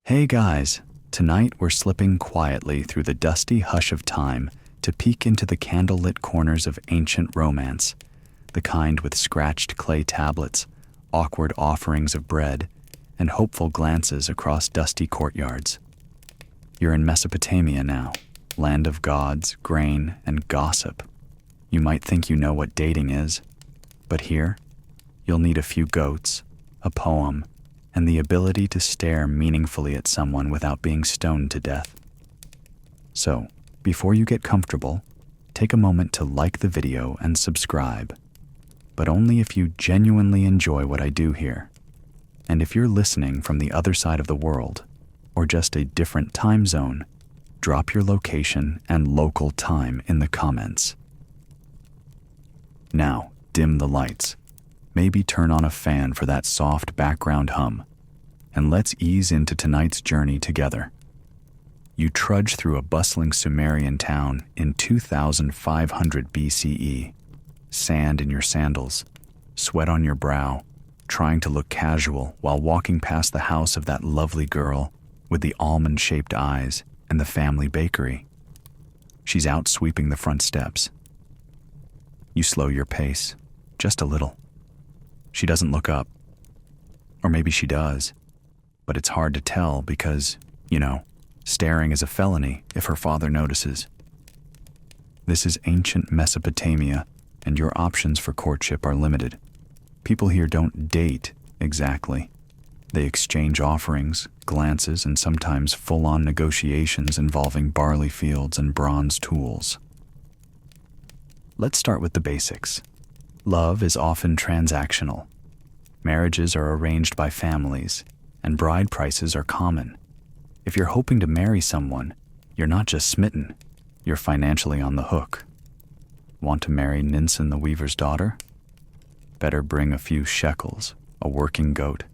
Hey guys, tonight we're slipping quietly through the dusty hush of time to peek into the candlelit corners of ancient romance, the kind with scratched clay tablets, awkward offerings of bread, and hopeful glances across dusty courtyards. You're in Mesopotamia now, land of gods, grain, and gossip. You might think you know what dating is, but here, you'll need a few goats, a poem, and the ability to stare meaningfully at someone without being stoned to death. So, before you get comfortable, take a moment to like the video and subscribe, but only if you genuinely enjoy what I do here. And if you're listening from the other side of the world, or just a different time zone, drop your location and local time in the comments. Now, dim the lights. Maybe turn on a fan for that soft background hum, and let's ease into tonight's journey together. You trudge through a bustling Sumerian town in 2500 BCE, sand in your sandals, sweat on your brow, trying to look casual while walking past the house of that lovely girl with the almond-shaped eyes and the family bakery. She's out sweeping the front steps. You slow your pace, just a little. She doesn't look up. Or maybe she does, but it's hard to tell because, staring is a felony if her father notices. This is ancient Mesopotamia, and your options for courtship are limited. People here don't date exactly. They exchange offerings, glances, and sometimes full-on negotiations involving barley fields and bronze tools. Let's start with the basics. Love is often transactional. Marriages are arranged by families, and bride prices are common. If you're hoping to marry someone, you're not just smitten, you're financially on the hook. Want to marry Ninsen the Weaver's daughter? Better bring a few shekels, a working goat,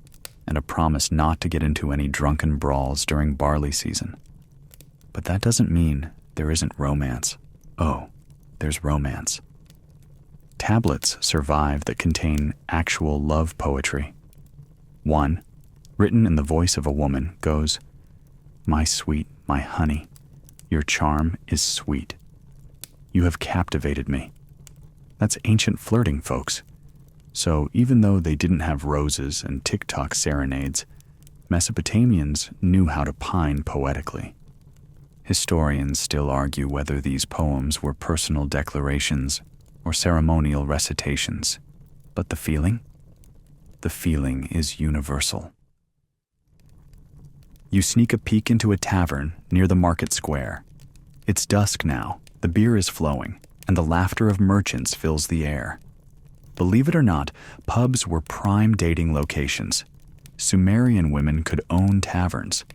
and a promise not to get into any drunken brawls during barley season. But that doesn't mean there isn't romance. Oh, there's romance. Tablets survive that contain actual love poetry. One, written in the voice of a woman, goes, "My sweet, my honey, your charm is sweet. You have captivated me." That's ancient flirting, folks. So even though they didn't have roses and TikTok serenades, Mesopotamians knew how to pine poetically. Historians still argue whether these poems were personal declarations or ceremonial recitations. But the feeling? The feeling is universal. You sneak a peek into a tavern near the market square. It's dusk now, the beer is flowing, and the laughter of merchants fills the air. Believe it or not, pubs were prime dating locations. Sumerian women could own taverns,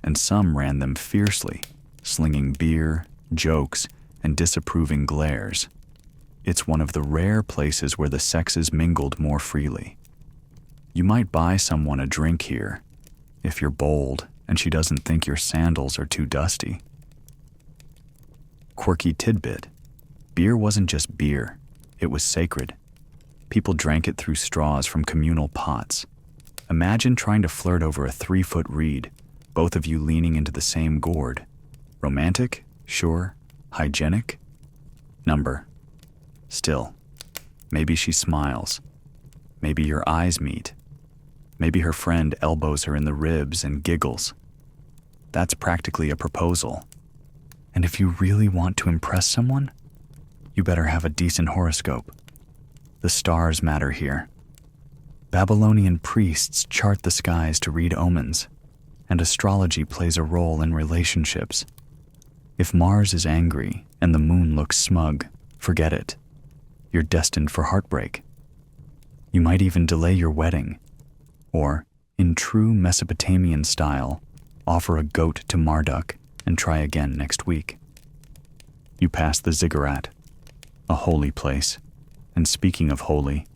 and some ran them fiercely, slinging beer, jokes, and disapproving glares. It's one of the rare places where the sexes mingled more freely. You might buy someone a drink here, if you're bold and she doesn't think your sandals are too dusty. Quirky tidbit: beer wasn't just beer, it was sacred. People drank it through straws from communal pots. Imagine trying to flirt over a 3-foot reed, both of you leaning into the same gourd. Romantic? Sure. Hygienic? Number. Still, maybe she smiles. Maybe your eyes meet. Maybe her friend elbows her in the ribs and giggles. That's practically a proposal. And if you really want to impress someone, you better have a decent horoscope. The stars matter here. Babylonian priests chart the skies to read omens, and astrology plays a role in relationships. If Mars is angry and the moon looks smug, forget it. You're destined for heartbreak. You might even delay your wedding, or, in true Mesopotamian style, offer a goat to Marduk and try again next week. You pass the ziggurat, a holy place. And speaking of holy,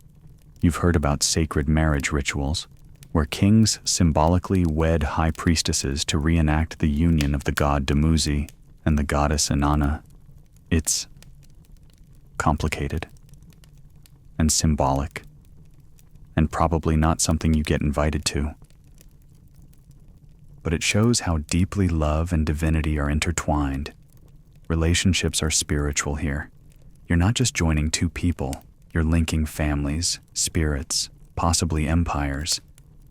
you've heard about sacred marriage rituals, where kings symbolically wed high priestesses to reenact the union of the god Dumuzi and the goddess Inanna. It's complicated and symbolic, and probably not something you get invited to. but it shows how deeply love and divinity are intertwined. Relationships are spiritual here. You're not just joining two people, you're linking families, spirits, possibly empires,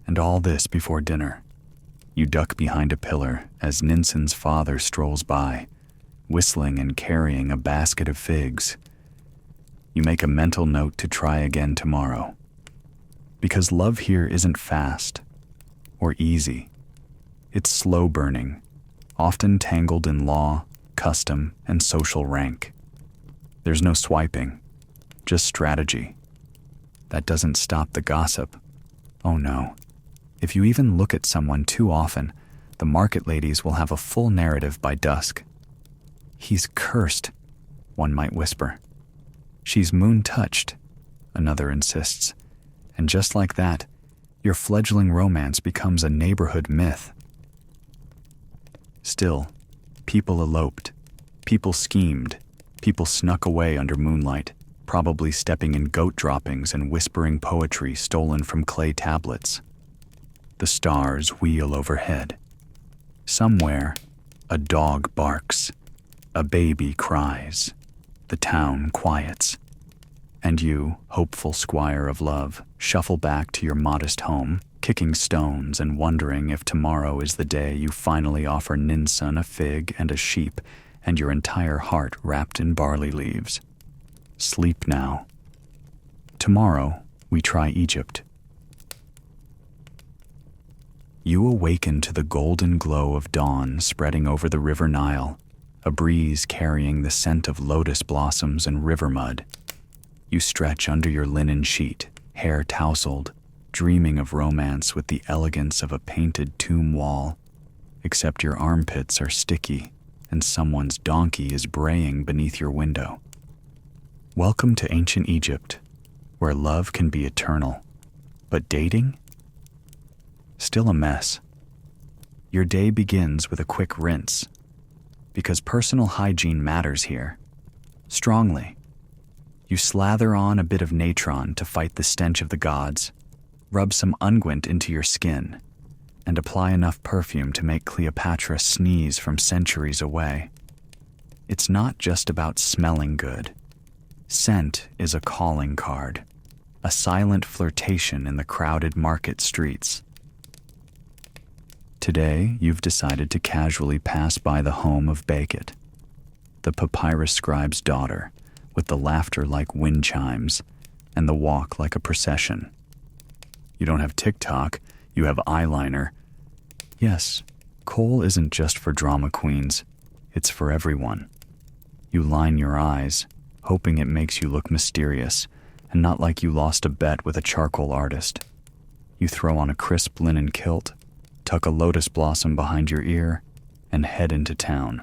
and all this before dinner. You duck behind a pillar as Ninsen's father strolls by, whistling and carrying a basket of figs. You make a mental note to try again tomorrow. Because love here isn't fast or easy. It's slow burning, often tangled in law, custom, and social rank. There's no swiping, just strategy. That doesn't stop the gossip. Oh no. If you even look at someone too often, the market ladies will have a full narrative by dusk. He's cursed, one might whisper. She's moon-touched, another insists. And just like that, your fledgling romance becomes a neighborhood myth. Still, people eloped, people schemed, people snuck away under moonlight, probably stepping in goat droppings and whispering poetry stolen from clay tablets. The stars wheel overhead. Somewhere, a dog barks, a baby cries, the town quiets. And you, hopeful squire of love, shuffle back to your modest home, kicking stones and wondering if tomorrow is the day you finally offer Ninsun a fig and a sheep and your entire heart wrapped in barley leaves. Sleep now. Tomorrow, we try Egypt. You awaken to the golden glow of dawn spreading over the river Nile, a breeze carrying the scent of lotus blossoms and river mud. You stretch under your linen sheet, hair tousled, dreaming of romance with the elegance of a painted tomb wall, except your armpits are sticky and someone's donkey is braying beneath your window. Welcome to ancient Egypt, where love can be eternal, but dating? Still a mess. Your day begins with a quick rinse, because personal hygiene matters here. Strongly. You slather on a bit of natron to fight the stench of the gods, rub some unguent into your skin, and apply enough perfume to make Cleopatra sneeze from centuries away. It's not just about smelling good. Scent is a calling card, a silent flirtation in the crowded market streets. Today, you've decided to casually pass by the home of Beckett, the papyrus scribe's daughter, with the laughter like wind chimes and the walk like a procession. You don't have TikTok, you have eyeliner. Yes, kohl isn't just for drama queens, it's for everyone. You line your eyes, hoping it makes you look mysterious and not like you lost a bet with a charcoal artist. You throw on a crisp linen kilt, tuck a lotus blossom behind your ear, and head into town.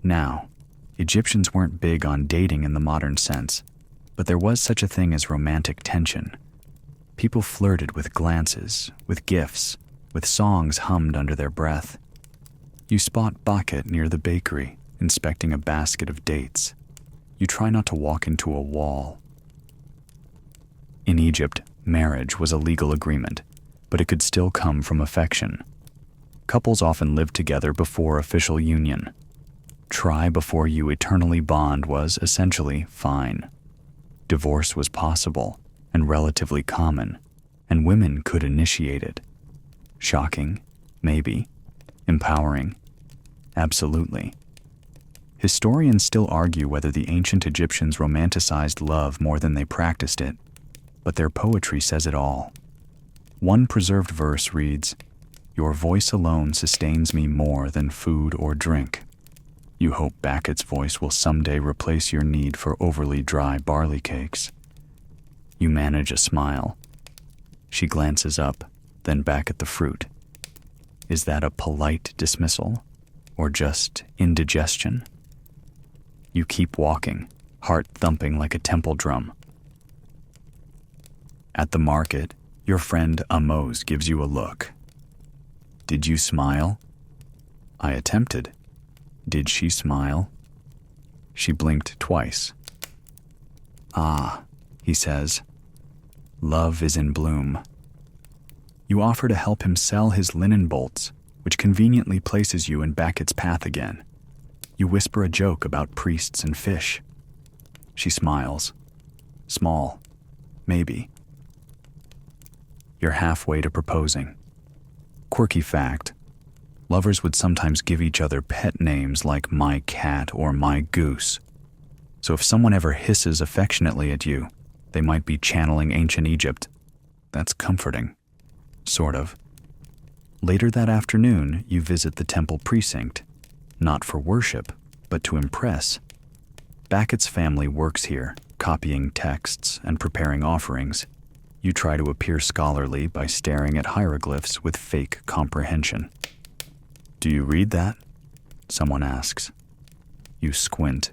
Now, Egyptians weren't big on dating in the modern sense, but there was such a thing as romantic tension. People flirted with glances, with gifts, with songs hummed under their breath. You spot Beckett near the bakery, inspecting a basket of dates. You try not to walk into a wall. In Egypt, marriage was a legal agreement, but it could still come from affection. Couples often lived together before official union. Try before you eternally bond was essentially fine. Divorce was possible and relatively common, and women could initiate it. Shocking? Maybe. Empowering? Absolutely. Historians still argue whether the ancient Egyptians romanticized love more than they practiced it, but their poetry says it all. One preserved verse reads, "Your voice alone sustains me more than food or drink." You hope Beckett's voice will someday replace your need for overly dry barley cakes. You manage a smile. She glances up, then back at the fruit. Is that a polite dismissal, or just indigestion? You keep walking, heart thumping like a temple drum. At the market, your friend Amos gives you a look. Did you smile? I attempted. Did she smile? She blinked twice. Ah, he says. Love is in bloom. You offer to help him sell his linen bolts, which conveniently places you in Becket's path again. You whisper a joke about priests and fish. She smiles. Small. Maybe. You're halfway to proposing. Quirky fact. Lovers would sometimes give each other pet names like my cat or my goose. So if someone ever hisses affectionately at you, they might be channeling ancient Egypt. That's comforting. Sort of. Later that afternoon, you visit the temple precinct, not for worship, but to impress. Becket's family works here, copying texts and preparing offerings. You try to appear scholarly by staring at hieroglyphs with fake comprehension. Do you read that? Someone asks. You squint.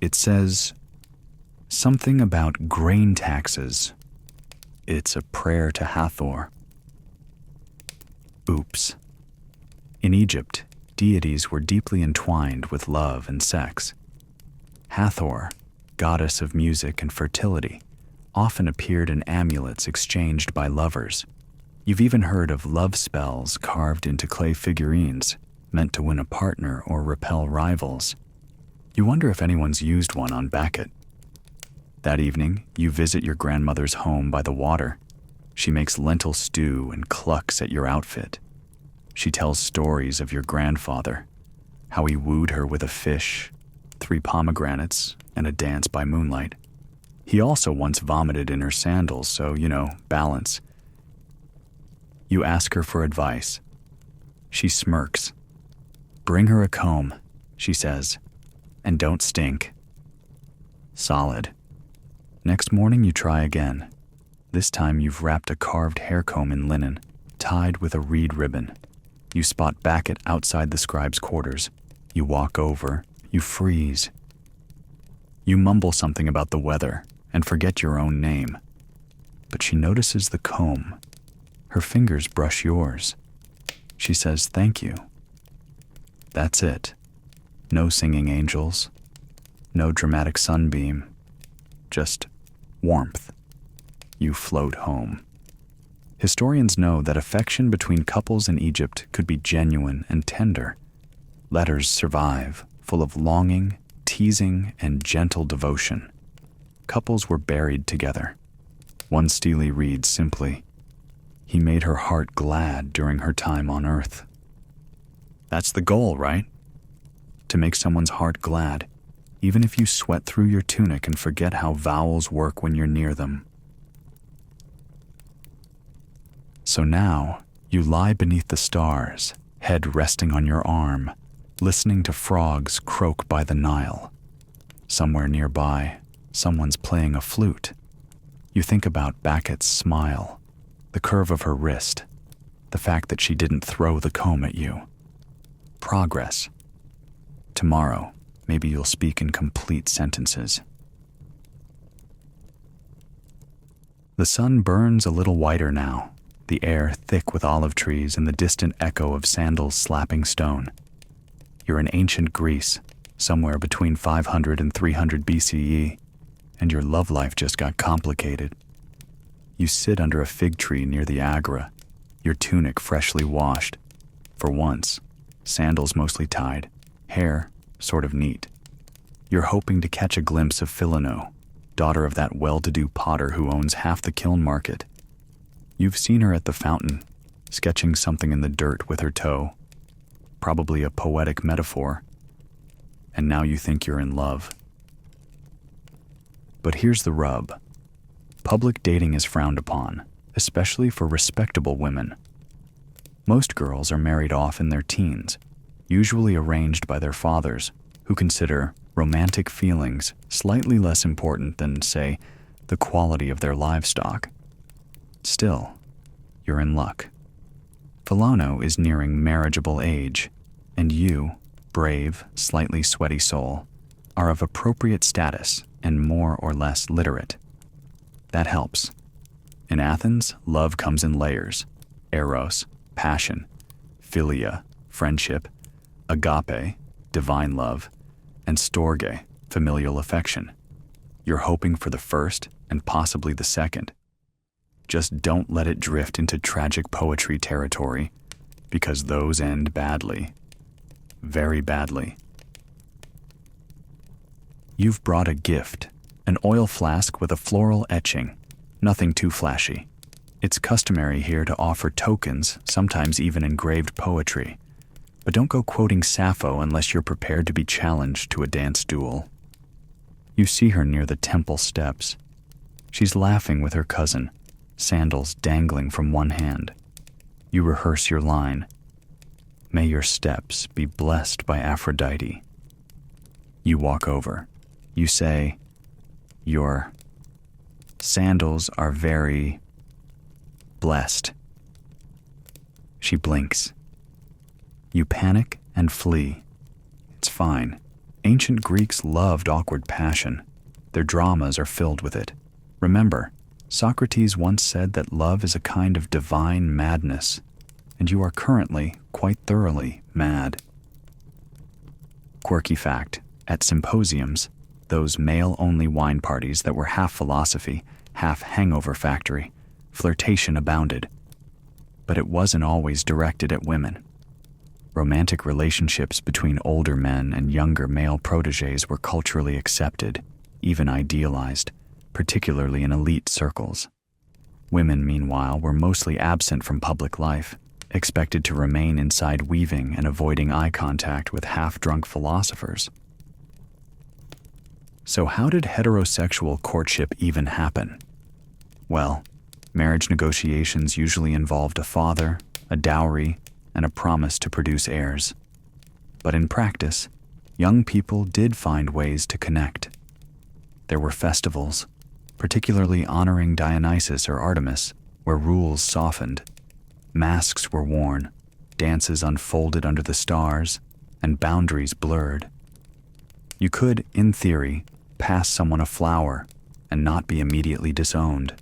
It says something about grain taxes. It's a prayer to Hathor. Oops. In Egypt, deities were deeply entwined with love and sex. Hathor, goddess of music and fertility, often appeared in amulets exchanged by lovers. You've even heard of love spells carved into clay figurines, meant to win a partner or repel rivals. You wonder if anyone's used one on Becket. That evening, you visit your grandmother's home by the water. She makes lentil stew and clucks at your outfit. She tells stories of your grandfather, how he wooed her with a fish, 3 pomegranates, and a dance by moonlight. He also once vomited in her sandals, so, balance. You ask her for advice. She smirks. Bring her a comb, she says, and don't stink. Solid. Next morning you try again. This time you've wrapped a carved hair comb in linen, tied with a reed ribbon. You spot Becket outside the scribe's quarters. You walk over. You freeze. You mumble something about the weather and forget your own name. But she notices the comb. Her fingers brush yours. She says thank you. That's it. No singing angels. No dramatic sunbeam. Just warmth. You float home. Historians know that affection between couples in Egypt could be genuine and tender. Letters survive, full of longing, teasing, and gentle devotion. Couples were buried together. One stele reads simply, "He made her heart glad during her time on earth." That's the goal, right? To make someone's heart glad, even if you sweat through your tunic and forget how vowels work when you're near them. So now, you lie beneath the stars, head resting on your arm, listening to frogs croak by the Nile. Somewhere nearby, someone's playing a flute. You think about Becket's smile, the curve of her wrist, the fact that she didn't throw the comb at you. Progress. Tomorrow, maybe you'll speak in complete sentences. The sun burns a little whiter now, the air thick with olive trees and the distant echo of sandals slapping stone. You're in ancient Greece, somewhere between 500 and 300 BCE, and your love life just got complicated. You sit under a fig tree near the Agora, your tunic freshly washed. For once, sandals mostly tied, hair sort of neat. You're hoping to catch a glimpse of Philano, daughter of that well-to-do potter who owns half the kiln market. You've seen her at the fountain, sketching something in the dirt with her toe, probably a poetic metaphor, and now you think you're in love. But here's the rub. Public dating is frowned upon, especially for respectable women. Most girls are married off in their teens, usually arranged by their fathers, who consider romantic feelings slightly less important than, say, the quality of their livestock. Still, you're in luck. Philano is nearing marriageable age, and you, brave, slightly sweaty soul, are of appropriate status and more or less literate. That helps. In Athens, love comes in layers: eros, passion; philia, friendship; agape, divine love; and storge, familial affection. You're hoping for the first and possibly the second. Just don't let it drift into tragic poetry territory, because those end badly. Very badly. You've brought a gift, an oil flask with a floral etching, nothing too flashy. It's customary here to offer tokens, sometimes even engraved poetry. But don't go quoting Sappho unless you're prepared to be challenged to a dance duel. You see her near the temple steps. She's laughing with her cousin, sandals dangling from one hand. You rehearse your line. May your steps be blessed by Aphrodite. You walk over. You say, your sandals are very blessed. She blinks. You panic and flee. It's fine. Ancient Greeks loved awkward passion. Their dramas are filled with it. Remember, Socrates once said that love is a kind of divine madness, and you are currently quite thoroughly mad. Quirky fact, at symposiums, those male-only wine parties that were half philosophy, half hangover factory, flirtation abounded. But it wasn't always directed at women. Romantic relationships between older men and younger male protégés were culturally accepted, even idealized, particularly in elite circles. Women, meanwhile, were mostly absent from public life, expected to remain inside weaving and avoiding eye contact with half-drunk philosophers. So how did heterosexual courtship even happen? Well, marriage negotiations usually involved a father, a dowry, and a promise to produce heirs. But in practice, young people did find ways to connect. There were festivals, particularly honoring Dionysus or Artemis, where rules softened. Masks were worn, dances unfolded under the stars, and boundaries blurred. You could, in theory, pass someone a flower and not be immediately disowned.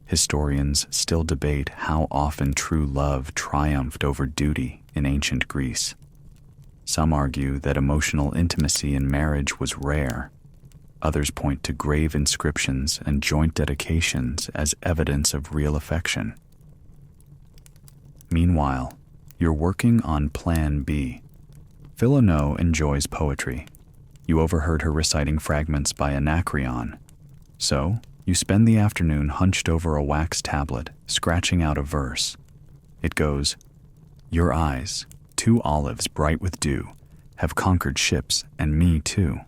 Historians still debate how often true love triumphed over duty in ancient Greece. Some argue that emotional intimacy in marriage was rare. Others point to grave inscriptions and joint dedications as evidence of real affection. Meanwhile, you're working on Plan B. Philonoe enjoys poetry. You overheard her reciting fragments by Anacreon. So, you spend the afternoon hunched over a wax tablet, scratching out a verse. It goes, "Your eyes, two olives bright with dew, have conquered ships and me too."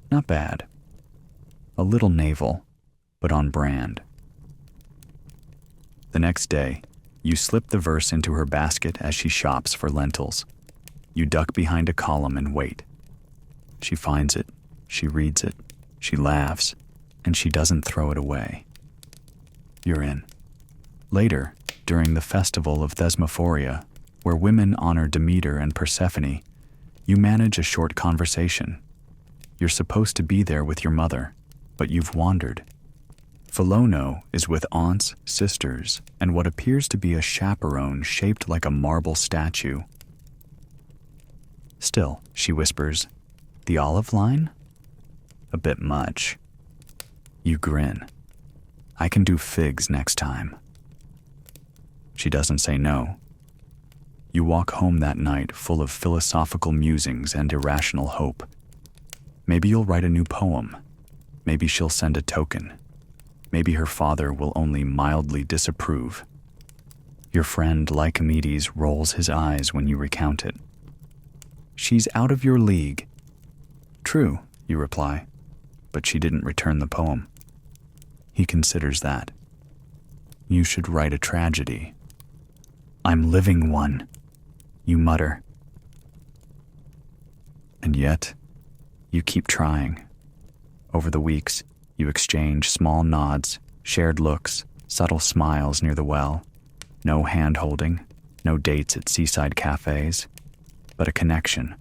Not bad. A little naval, but on brand. The next day, you slip the verse into her basket as she shops for lentils. You duck behind a column and wait. She finds it, she reads it, she laughs, and she doesn't throw it away. You're in. Later, during the festival of Thesmophoria, where women honor Demeter and Persephone, you manage a short conversation. You're supposed to be there with your mother, but you've wandered. Philonoe is with aunts, sisters, and what appears to be a chaperone shaped like a marble statue. Still, she whispers, "The olive line? A bit much." You grin. "I can do figs next time." She doesn't say no. You walk home that night full of philosophical musings and irrational hope. Maybe you'll write a new poem. Maybe she'll send a token. Maybe her father will only mildly disapprove. Your friend Lycomedes rolls his eyes when you recount it. "She's out of your league." "True," you reply, but she didn't return the poem. He considers that. "You should write a tragedy." "I'm living one," you mutter. And yet, you keep trying. Over the weeks, you exchange small nods, shared looks, subtle smiles near the well. No hand-holding, no dates at seaside cafes, but a connection,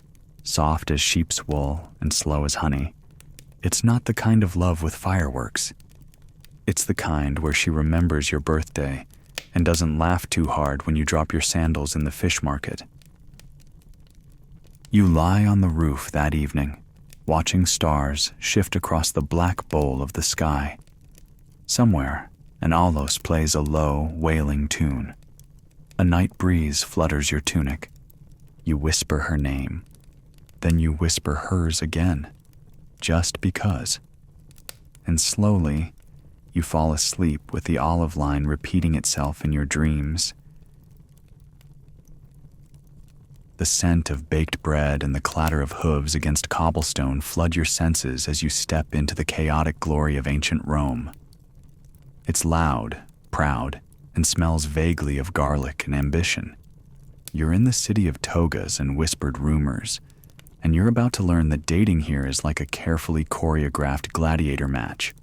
soft as sheep's wool and slow as honey. It's not the kind of love with fireworks. It's the kind where she remembers your birthday and doesn't laugh too hard when you drop your sandals in the fish market. You lie on the roof that evening, watching stars shift across the black bowl of the sky. Somewhere, an allos plays a low, wailing tune. A night breeze flutters your tunic. You whisper her name. Then you whisper hers again, just because. And slowly, you fall asleep with the olive line repeating itself in your dreams. The scent of baked bread and the clatter of hooves against cobblestone flood your senses as you step into the chaotic glory of ancient Rome. It's loud, proud, and smells vaguely of garlic and ambition. You're in the city of togas and whispered rumors, and you're about to learn that dating here is like a carefully choreographed gladiator match,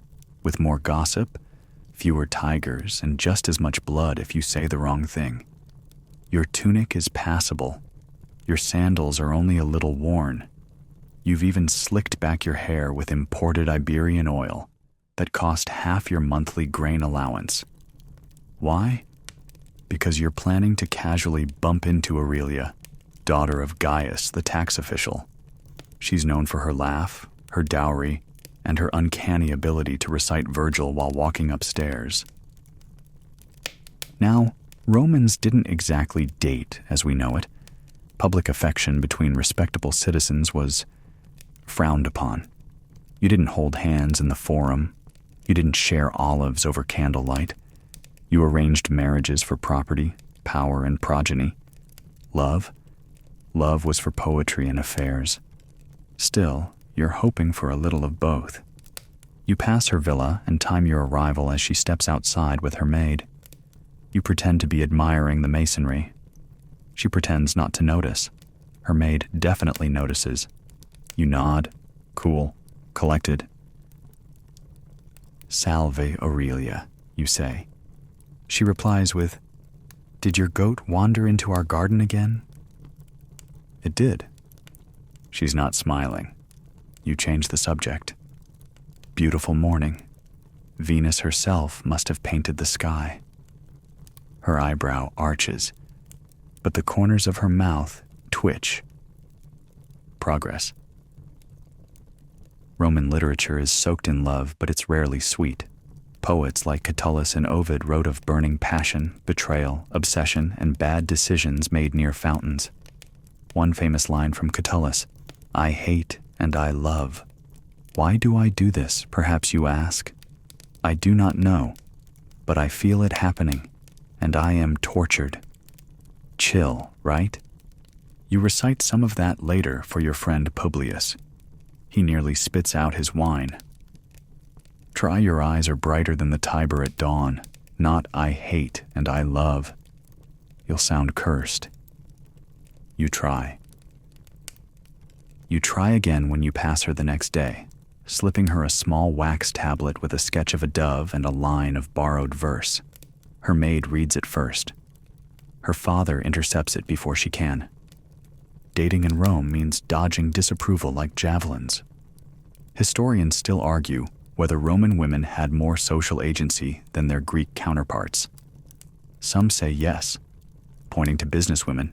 with more gossip, fewer tigers, and just as much blood if you say the wrong thing. Your tunic is passable. Your sandals are only a little worn. You've even slicked back your hair with imported Iberian oil that cost half your monthly grain allowance. Why? Because you're planning to casually bump into Aurelia, daughter of Gaius, the tax official. She's known for her laugh, her dowry, and her uncanny ability to recite Virgil while walking upstairs. Now, Romans didn't exactly date as we know it. Public affection between respectable citizens was frowned upon. You didn't hold hands in the forum. You didn't share olives over candlelight. You arranged marriages for property, power, and progeny. Love? Love was for poetry and affairs. Still, you're hoping for a little of both. You pass her villa and time your arrival as she steps outside with her maid. You pretend to be admiring the masonry. She pretends not to notice. Her maid definitely notices. You nod, cool, collected. "Salve, Aurelia," you say. She replies with, "Did your goat wander into our garden again?" It did. She's not smiling. You change the subject. "Beautiful morning. Venus herself must have painted the sky." Her eyebrow arches, but the corners of her mouth twitch. Progress. Roman literature is soaked in love, but it's rarely sweet. Poets like Catullus and Ovid wrote of burning passion, betrayal, obsession, and bad decisions made near fountains. One famous line from Catullus, "I hate and I love. Why do I do this, perhaps you ask? I do not know, but I feel it happening, and I am tortured." Chill, right? You recite some of that later for your friend Publius. He nearly spits out his wine. Try "Your eyes are brighter than the Tiber at dawn," not "I hate and I love." You'll sound cursed. You try. You try again when you pass her the next day, slipping her a small wax tablet with a sketch of a dove and a line of borrowed verse. Her maid reads it first. Her father intercepts it before she can. Dating in Rome means dodging disapproval like javelins. Historians still argue whether Roman women had more social agency than their Greek counterparts. Some say yes, pointing to businesswomen,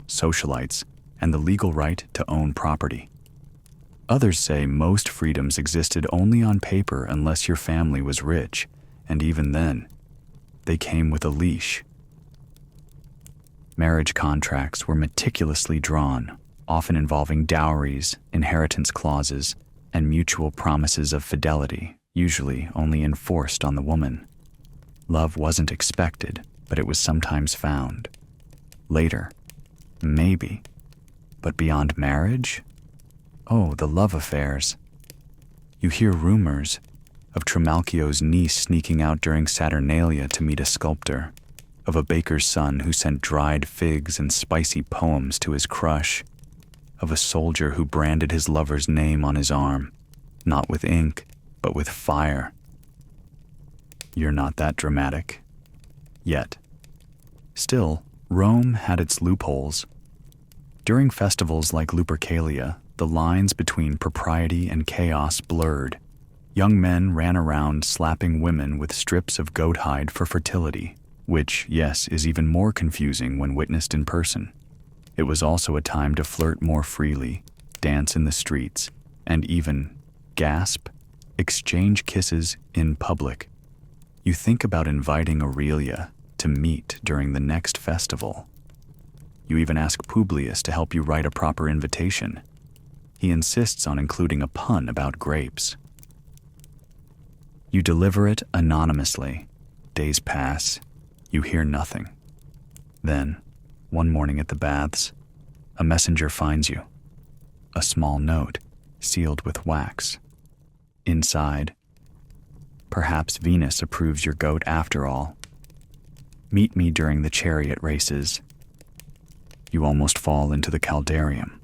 socialites, and the legal right to own property. Others say most freedoms existed only on paper unless your family was rich, and even then, they came with a leash. Marriage contracts were meticulously drawn, often involving dowries, inheritance clauses, and mutual promises of fidelity, usually only enforced on the woman. Love wasn't expected, but it was sometimes found. Later, maybe. But beyond marriage? Oh, the love affairs. You hear rumors of Trimalchio's niece sneaking out during Saturnalia to meet a sculptor, of a baker's son who sent dried figs and spicy poems to his crush, of a soldier who branded his lover's name on his arm, not with ink, but with fire. You're not that dramatic. Yet. Still, Rome had its loopholes. During festivals like Lupercalia, the lines between propriety and chaos blurred. Young men ran around slapping women with strips of goat hide for fertility, which, yes, is even more confusing when witnessed in person. It was also a time to flirt more freely, dance in the streets, and even, gasp, exchange kisses in public. You think about inviting Aurelia, to meet during the next festival. You even ask Publius to help you write a proper invitation. He insists on including a pun about grapes. You deliver it anonymously. Days pass. You hear nothing. Then, one morning at the baths, a messenger finds you. A small note, sealed with wax. Inside, perhaps Venus approves your goat after all. Meet me during the chariot races. You almost fall into the caldarium.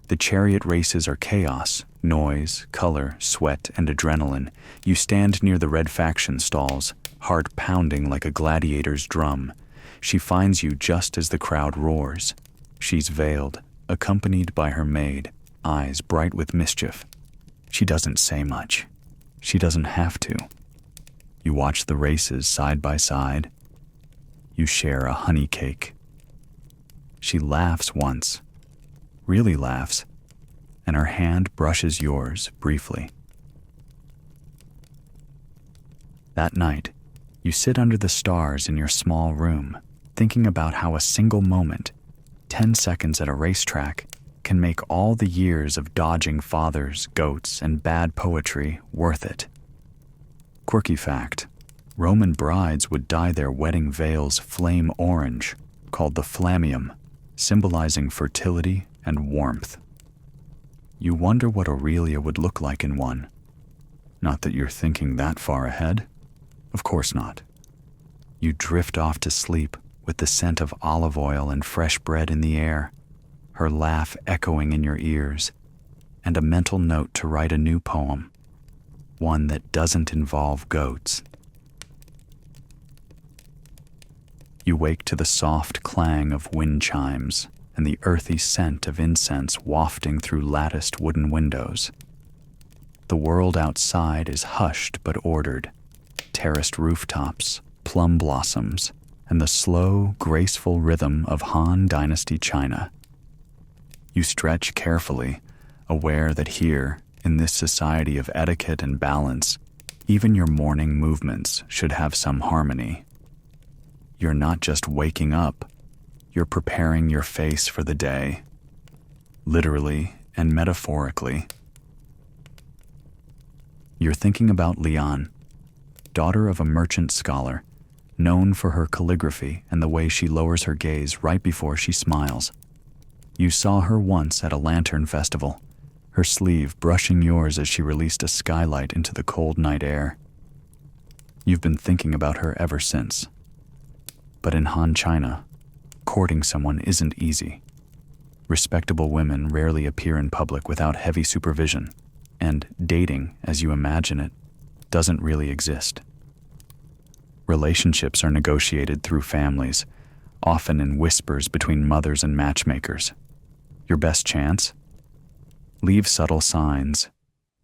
The chariot races are chaos, noise, color, sweat, and adrenaline. You stand near the red faction stalls, heart pounding like a gladiator's drum. She finds you just as the crowd roars. She's veiled, accompanied by her maid, eyes bright with mischief. She doesn't say much. She doesn't have to. You watch the races side by side. You share a honey cake. She laughs once, really laughs, and her hand brushes yours briefly. That night, you sit under the stars in your small room, thinking about how a single moment, 10 seconds at a racetrack, can make all the years of dodging fathers, goats, and bad poetry worth it. Quirky fact, Roman brides would dye their wedding veils flame orange, called the flammeum, symbolizing fertility and warmth. You wonder what Aurelia would look like in one. Not that you're thinking that far ahead. Of course not. You drift off to sleep with the scent of olive oil and fresh bread in the air, her laugh echoing in your ears, and a mental note to write a new poem, one that doesn't involve goats. You wake to the soft clang of wind chimes and the earthy scent of incense wafting through latticed wooden windows. The world outside is hushed but ordered, terraced rooftops, plum blossoms, and the slow, graceful rhythm of Han Dynasty China. You stretch carefully, aware that here, in this society of etiquette and balance, even your morning movements should have some harmony. You're not just waking up, you're preparing your face for the day, literally and metaphorically. You're thinking about Lian, daughter of a merchant scholar, known for her calligraphy and the way she lowers her gaze right before she smiles. You saw her once at a lantern festival, her sleeve brushing yours as she released a skylight into the cold night air. You've been thinking about her ever since. But in Han China, courting someone isn't easy. Respectable women rarely appear in public without heavy supervision, and dating, as you imagine it, doesn't really exist. Relationships are negotiated through families, often in whispers between mothers and matchmakers. Your best chance? Leave subtle signs.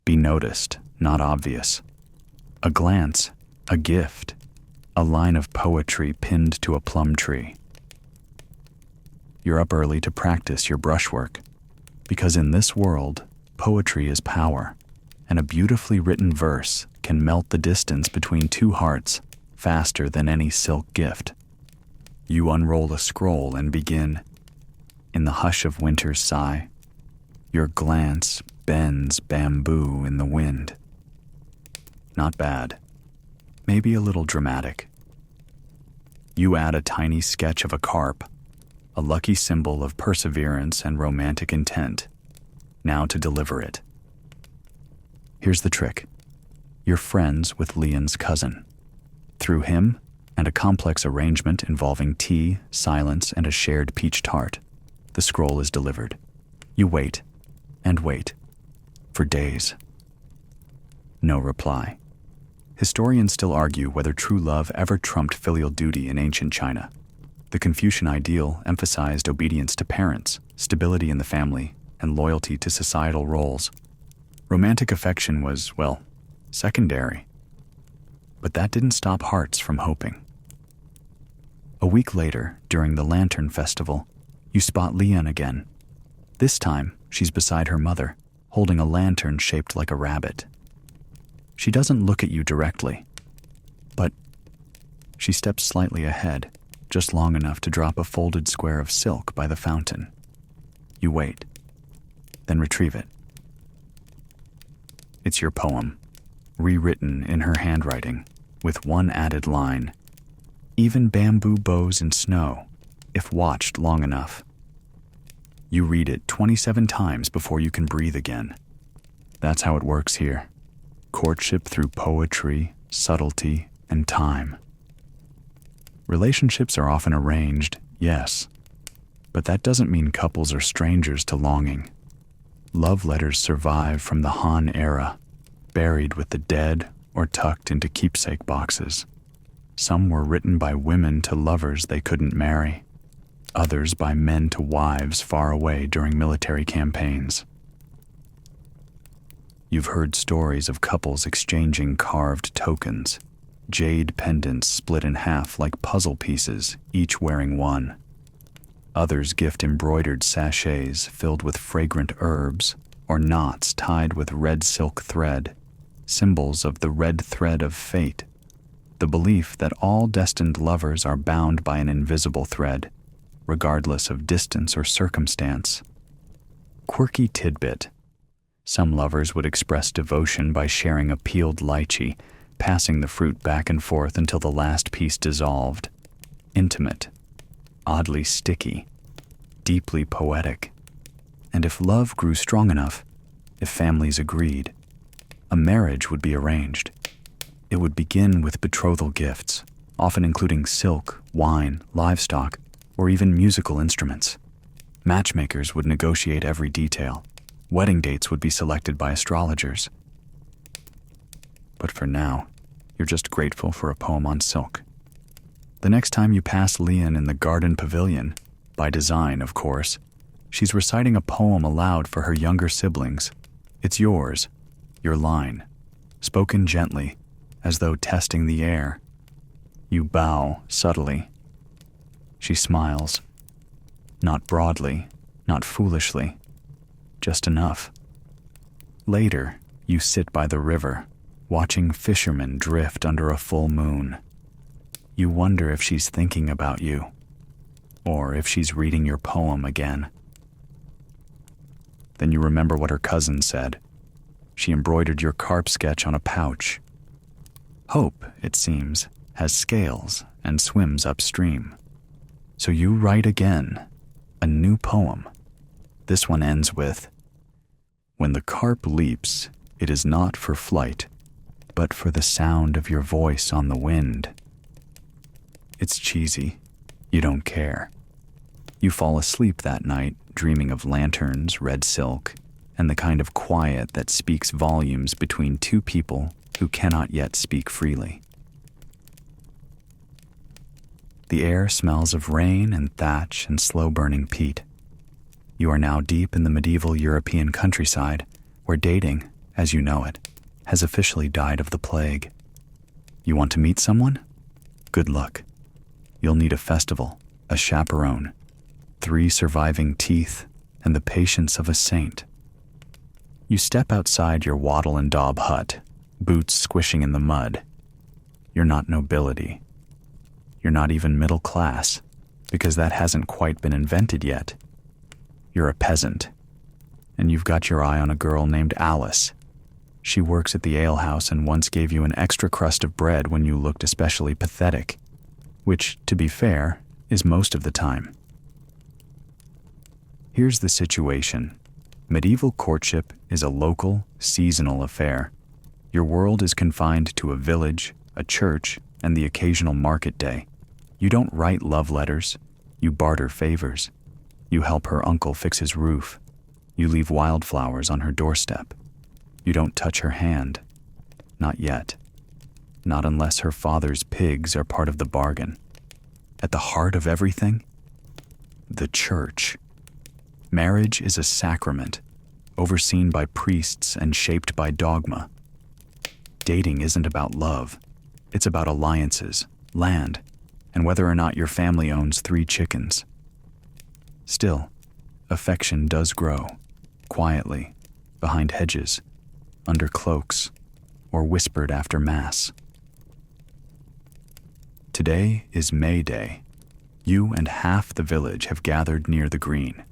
Be noticed, not obvious. A glance, a gift, a line of poetry pinned to a plum tree. You're up early to practice your brushwork, because in this world, poetry is power, and a beautifully written verse can melt the distance between two hearts faster than any silk gift. You unroll a scroll and begin. In the hush of winter's sigh, your glance bends bamboo in the wind. Not bad. Maybe a little dramatic. You add a tiny sketch of a carp, a lucky symbol of perseverance and romantic intent. Now to deliver it. Here's the trick. You're friends with Lian's cousin. Through him, and a complex arrangement involving tea, silence, and a shared peach tart, the scroll is delivered. You wait, and wait, for days. No reply. Historians still argue whether true love ever trumped filial duty in ancient China. The Confucian ideal emphasized obedience to parents, stability in the family, and loyalty to societal roles. Romantic affection was, well, secondary. But that didn't stop hearts from hoping. A week later, during the Lantern Festival, you spot Lian again. This time, she's beside her mother, holding a lantern shaped like a rabbit. She doesn't look at you directly, but She steps slightly ahead, just long enough to drop a folded square of silk by the fountain. You wait, then retrieve it. It's your poem, rewritten in her handwriting, with one added line. Even bamboo bows in snow, if watched long enough. You read it 27 times before you can breathe again. That's how it works here. Courtship through poetry, subtlety, and time. Relationships are often arranged, yes, but that doesn't mean couples are strangers to longing. Love letters survive from the Han era, buried with the dead or tucked into keepsake boxes. Some were written by women to lovers they couldn't marry, others by men to wives far away during military campaigns. You've heard stories of couples exchanging carved tokens, jade pendants split in half like puzzle pieces, each wearing one. Others gift embroidered sachets filled with fragrant herbs or knots tied with red silk thread, symbols of the red thread of fate, the belief that all destined lovers are bound by an invisible thread, regardless of distance or circumstance. Quirky tidbit. Some lovers would express devotion by sharing a peeled lychee, passing the fruit back and forth until the last piece dissolved. Intimate, oddly sticky, deeply poetic. And if love grew strong enough, if families agreed, a marriage would be arranged. It would begin with betrothal gifts, often including silk, wine, livestock, or even musical instruments. Matchmakers would negotiate every detail. Wedding dates would be selected by astrologers. But for now, you're just grateful for a poem on silk. The next time you pass Leon in the garden pavilion, by design, of course, she's reciting a poem aloud for her younger siblings. It's yours, your line, spoken gently, as though testing the air. You bow subtly. She smiles. Not broadly, not foolishly, just enough. Later, you sit by the river, watching fishermen drift under a full moon. You wonder if she's thinking about you, or if she's reading your poem again. Then you remember what her cousin said. She embroidered your carp sketch on a pouch. Hope, it seems, has scales and swims upstream. So you write again, a new poem. This one ends with, "When the carp leaps, it is not for flight, but for the sound of your voice on the wind." It's cheesy. You don't care. You fall asleep that night, dreaming of lanterns, red silk, and the kind of quiet that speaks volumes between two people who cannot yet speak freely. The air smells of rain and thatch and slow-burning peat. You are now deep in the medieval European countryside, where dating, as you know it, has officially died of the plague. You want to meet someone? Good luck. You'll need a festival, a chaperone, 3 surviving teeth, and the patience of a saint. You step outside your wattle and daub hut, boots squishing in the mud. You're not nobility. You're not even middle class, because that hasn't quite been invented yet. You're a peasant, and you've got your eye on a girl named Alice. She works at the alehouse and once gave you an extra crust of bread when you looked especially pathetic, which, to be fair, is most of the time. Here's the situation. Medieval courtship is a local, seasonal affair. Your world is confined to a village, a church, and the occasional market day. You don't write love letters. You barter favors. You help her uncle fix his roof. You leave wildflowers on her doorstep. You don't touch her hand. Not yet. Not unless her father's pigs are part of the bargain. At the heart of everything? The church. Marriage is a sacrament, overseen by priests and shaped by dogma. Dating isn't about love. It's about alliances, land, and whether or not your family owns 3 chickens. Still, affection does grow, quietly, behind hedges, under cloaks, or whispered after Mass. Today is May Day. You and half the village have gathered near the green.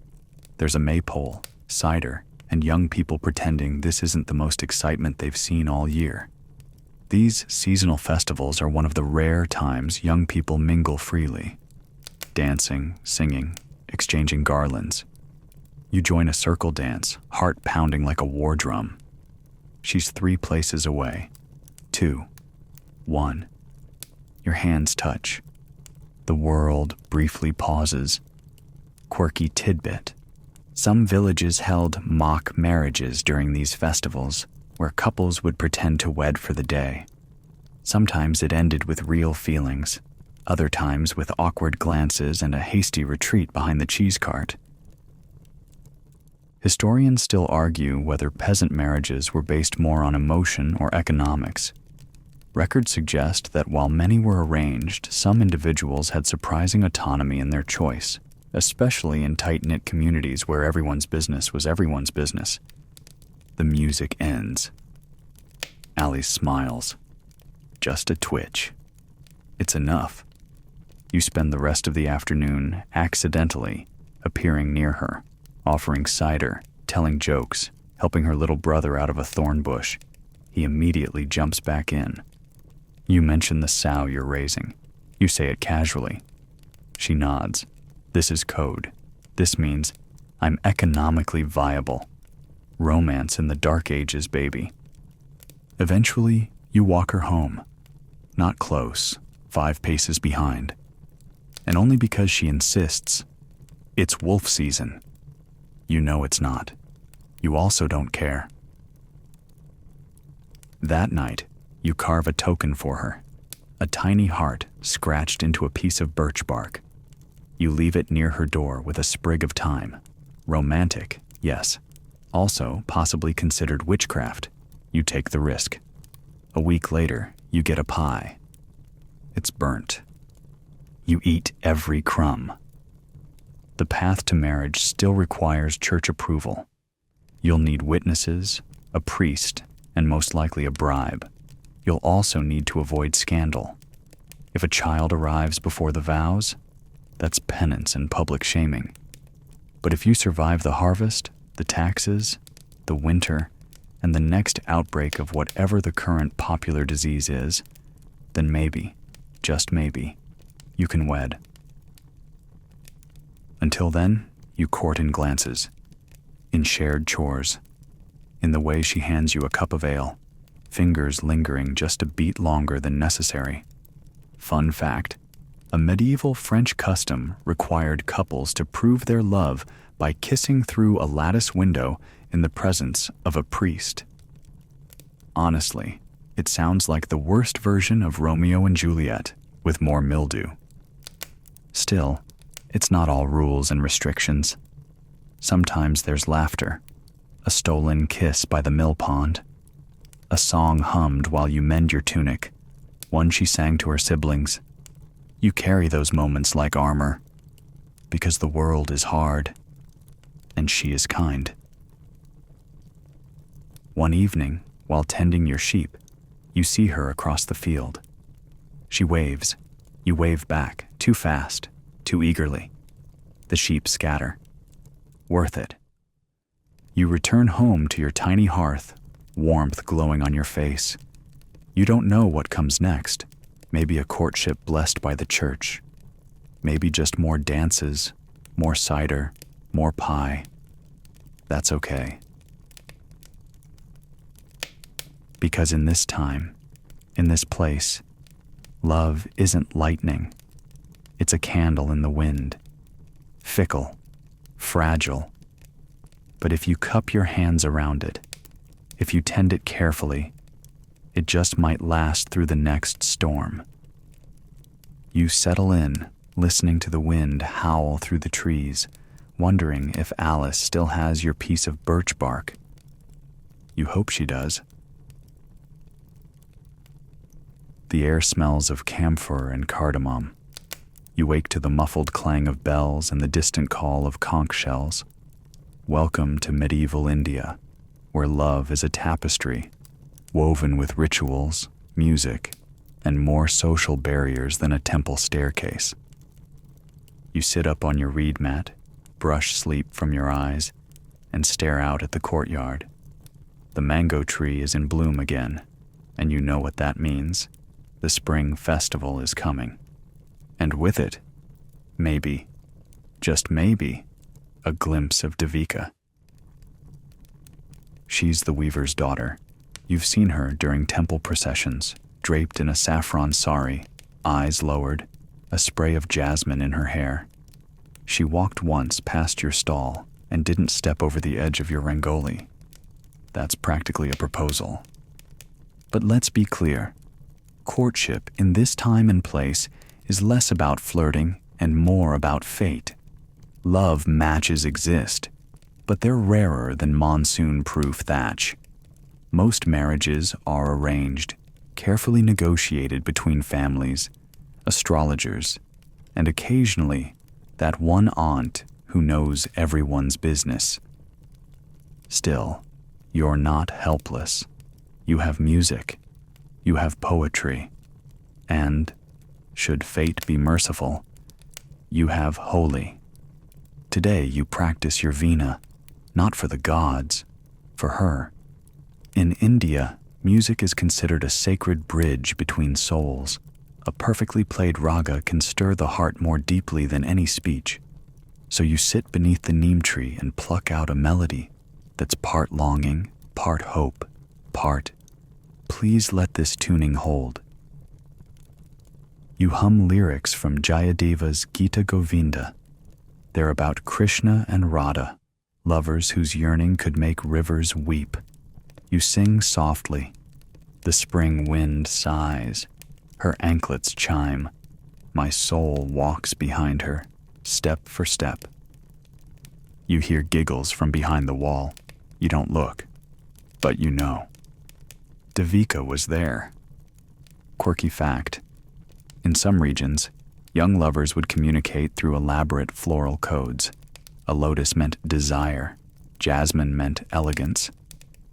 There's a maypole, cider, and young people pretending this isn't the most excitement they've seen all year. These seasonal festivals are one of the rare times young people mingle freely, dancing, singing, exchanging garlands. You join a circle dance, heart pounding like a war drum. She's 3 places away. 2. 1. Your hands touch. The world briefly pauses. Quirky tidbit. Some villages held mock marriages during these festivals, where couples would pretend to wed for the day. Sometimes it ended with real feelings, other times with awkward glances and a hasty retreat behind the cheese cart. Historians still argue whether peasant marriages were based more on emotion or economics. Records suggest that while many were arranged, some individuals had surprising autonomy in their choice, especially in tight-knit communities where everyone's business was everyone's business. The music ends. Alice smiles. Just a twitch. It's enough. You spend the rest of the afternoon accidentally appearing near her, offering cider, telling jokes, helping her little brother out of a thorn bush. He immediately jumps back in. You mention the sow you're raising. You say it casually. She nods. This is code. This means I'm economically viable. Romance in the dark ages, baby. Eventually, you walk her home. Not close, 5 paces behind. And only because she insists. It's wolf season. You know it's not. You also don't care. That night, you carve a token for her. A tiny heart scratched into a piece of birch bark. You leave it near her door with a sprig of thyme. Romantic, yes. Also possibly considered witchcraft. You take the risk. A week later, you get a pie. It's burnt. You eat every crumb. The path to marriage still requires church approval. You'll need witnesses, a priest, and most likely a bribe. You'll also need to avoid scandal. If a child arrives before the vows, that's penance and public shaming. But if you survive the harvest, the taxes, the winter, and the next outbreak of whatever the current popular disease is, then maybe, just maybe, you can wed. Until then, you court in glances, in shared chores, in the way she hands you a cup of ale, fingers lingering just a beat longer than necessary. Fun fact, a medieval French custom required couples to prove their love by kissing through a lattice window in the presence of a priest. Honestly, it sounds like the worst version of Romeo and Juliet, with more mildew. Still, it's not all rules and restrictions. Sometimes there's laughter, a stolen kiss by the mill pond, a song hummed while you mend your tunic, one she sang to her siblings. You carry those moments like armor, because the world is hard, and she is kind. One evening, while tending your sheep, you see her across the field. She waves. You wave back, too fast, too eagerly. The sheep scatter. Worth it. You return home to your tiny hearth, warmth glowing on your face. You don't know what comes next. Maybe a courtship blessed by the church. Maybe just more dances, more cider, more pie. That's okay. Because in this time, in this place, love isn't lightning. It's a candle in the wind. Fickle, fragile. But if you cup your hands around it, if you tend it carefully, it just might last through the next storm. You settle in, listening to the wind howl through the trees, wondering if Alice still has your piece of birch bark. You hope she does. The air smells of camphor and cardamom. You wake to the muffled clang of bells and the distant call of conch shells. Welcome to medieval India, where love is a tapestry, woven with rituals, music, and more social barriers than a temple staircase. You sit up on your reed mat, brush sleep from your eyes, and stare out at the courtyard. The mango tree is in bloom again, and you know what that means. The spring festival is coming. And with it, maybe, just maybe, a glimpse of Devika. She's the weaver's daughter. You've seen her during temple processions, draped in a saffron sari, eyes lowered, a spray of jasmine in her hair. She walked once past your stall and didn't step over the edge of your rangoli. That's practically a proposal. But let's be clear. Courtship in this time and place is less about flirting and more about fate. Love matches exist, but they're rarer than monsoon-proof thatch. Most marriages are arranged, carefully negotiated between families, astrologers, and occasionally that one aunt who knows everyone's business. Still, you're not helpless. You have music, you have poetry, and, should fate be merciful, you have holy. Today you practice your veena, not for the gods, for her. In India, music is considered a sacred bridge between souls. A perfectly played raga can stir the heart more deeply than any speech. So you sit beneath the neem tree and pluck out a melody that's part longing, part hope, part, please let this tuning hold. You hum lyrics from Jayadeva's Gita Govinda. They're about Krishna and Radha, lovers whose yearning could make rivers weep. You sing softly. The spring wind sighs. Her anklets chime. My soul walks behind her, step for step. You hear giggles from behind the wall. You don't look, but you know. Devika was there. Quirky fact. In some regions, young lovers would communicate through elaborate floral codes. A lotus meant desire. Jasmine meant elegance.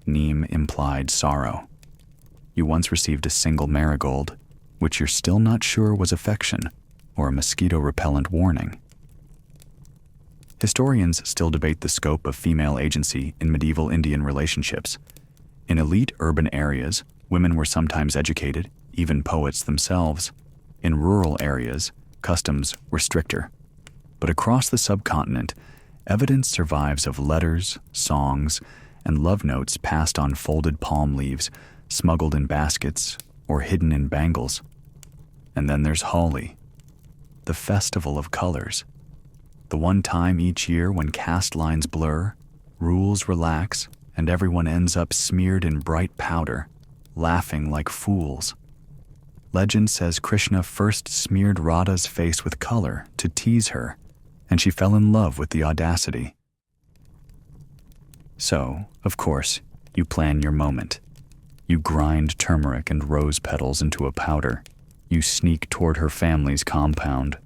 Neem implied sorrow. You once received a single marigold, which you're still not sure was affection or a mosquito-repellent warning. Historians still debate the scope of female agency in medieval Indian relationships. In elite urban areas, women were sometimes educated, even poets themselves. In rural areas, customs were stricter. But across the subcontinent, evidence survives of letters, songs, and love notes passed on folded palm leaves, smuggled in baskets, or hidden in bangles. And then there's Holi, the festival of colors. The one time each year when caste lines blur, rules relax, and everyone ends up smeared in bright powder, laughing like fools. Legend says Krishna first smeared Radha's face with color to tease her, and she fell in love with the audacity. So, of course, you plan your moment. You grind turmeric and rose petals into a powder. You sneak toward her family's compound.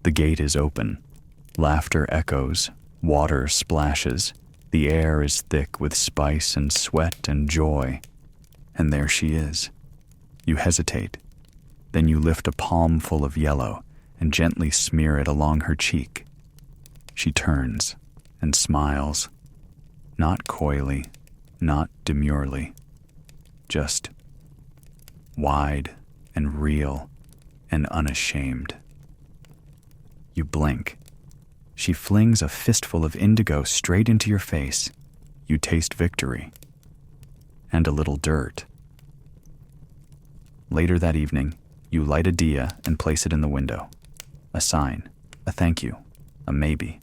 The gate is open. Laughter echoes. Water splashes. The air is thick with spice and sweat and joy. And there she is. You hesitate. Then you lift a palm full of yellow and gently smear it along her cheek. She turns and smiles. Not coyly, not demurely. Just wide and real and unashamed. You blink. She flings a fistful of indigo straight into your face. You taste victory. And a little dirt. Later that evening, you light a diya and place it in the window. A sign, a thank you, a maybe.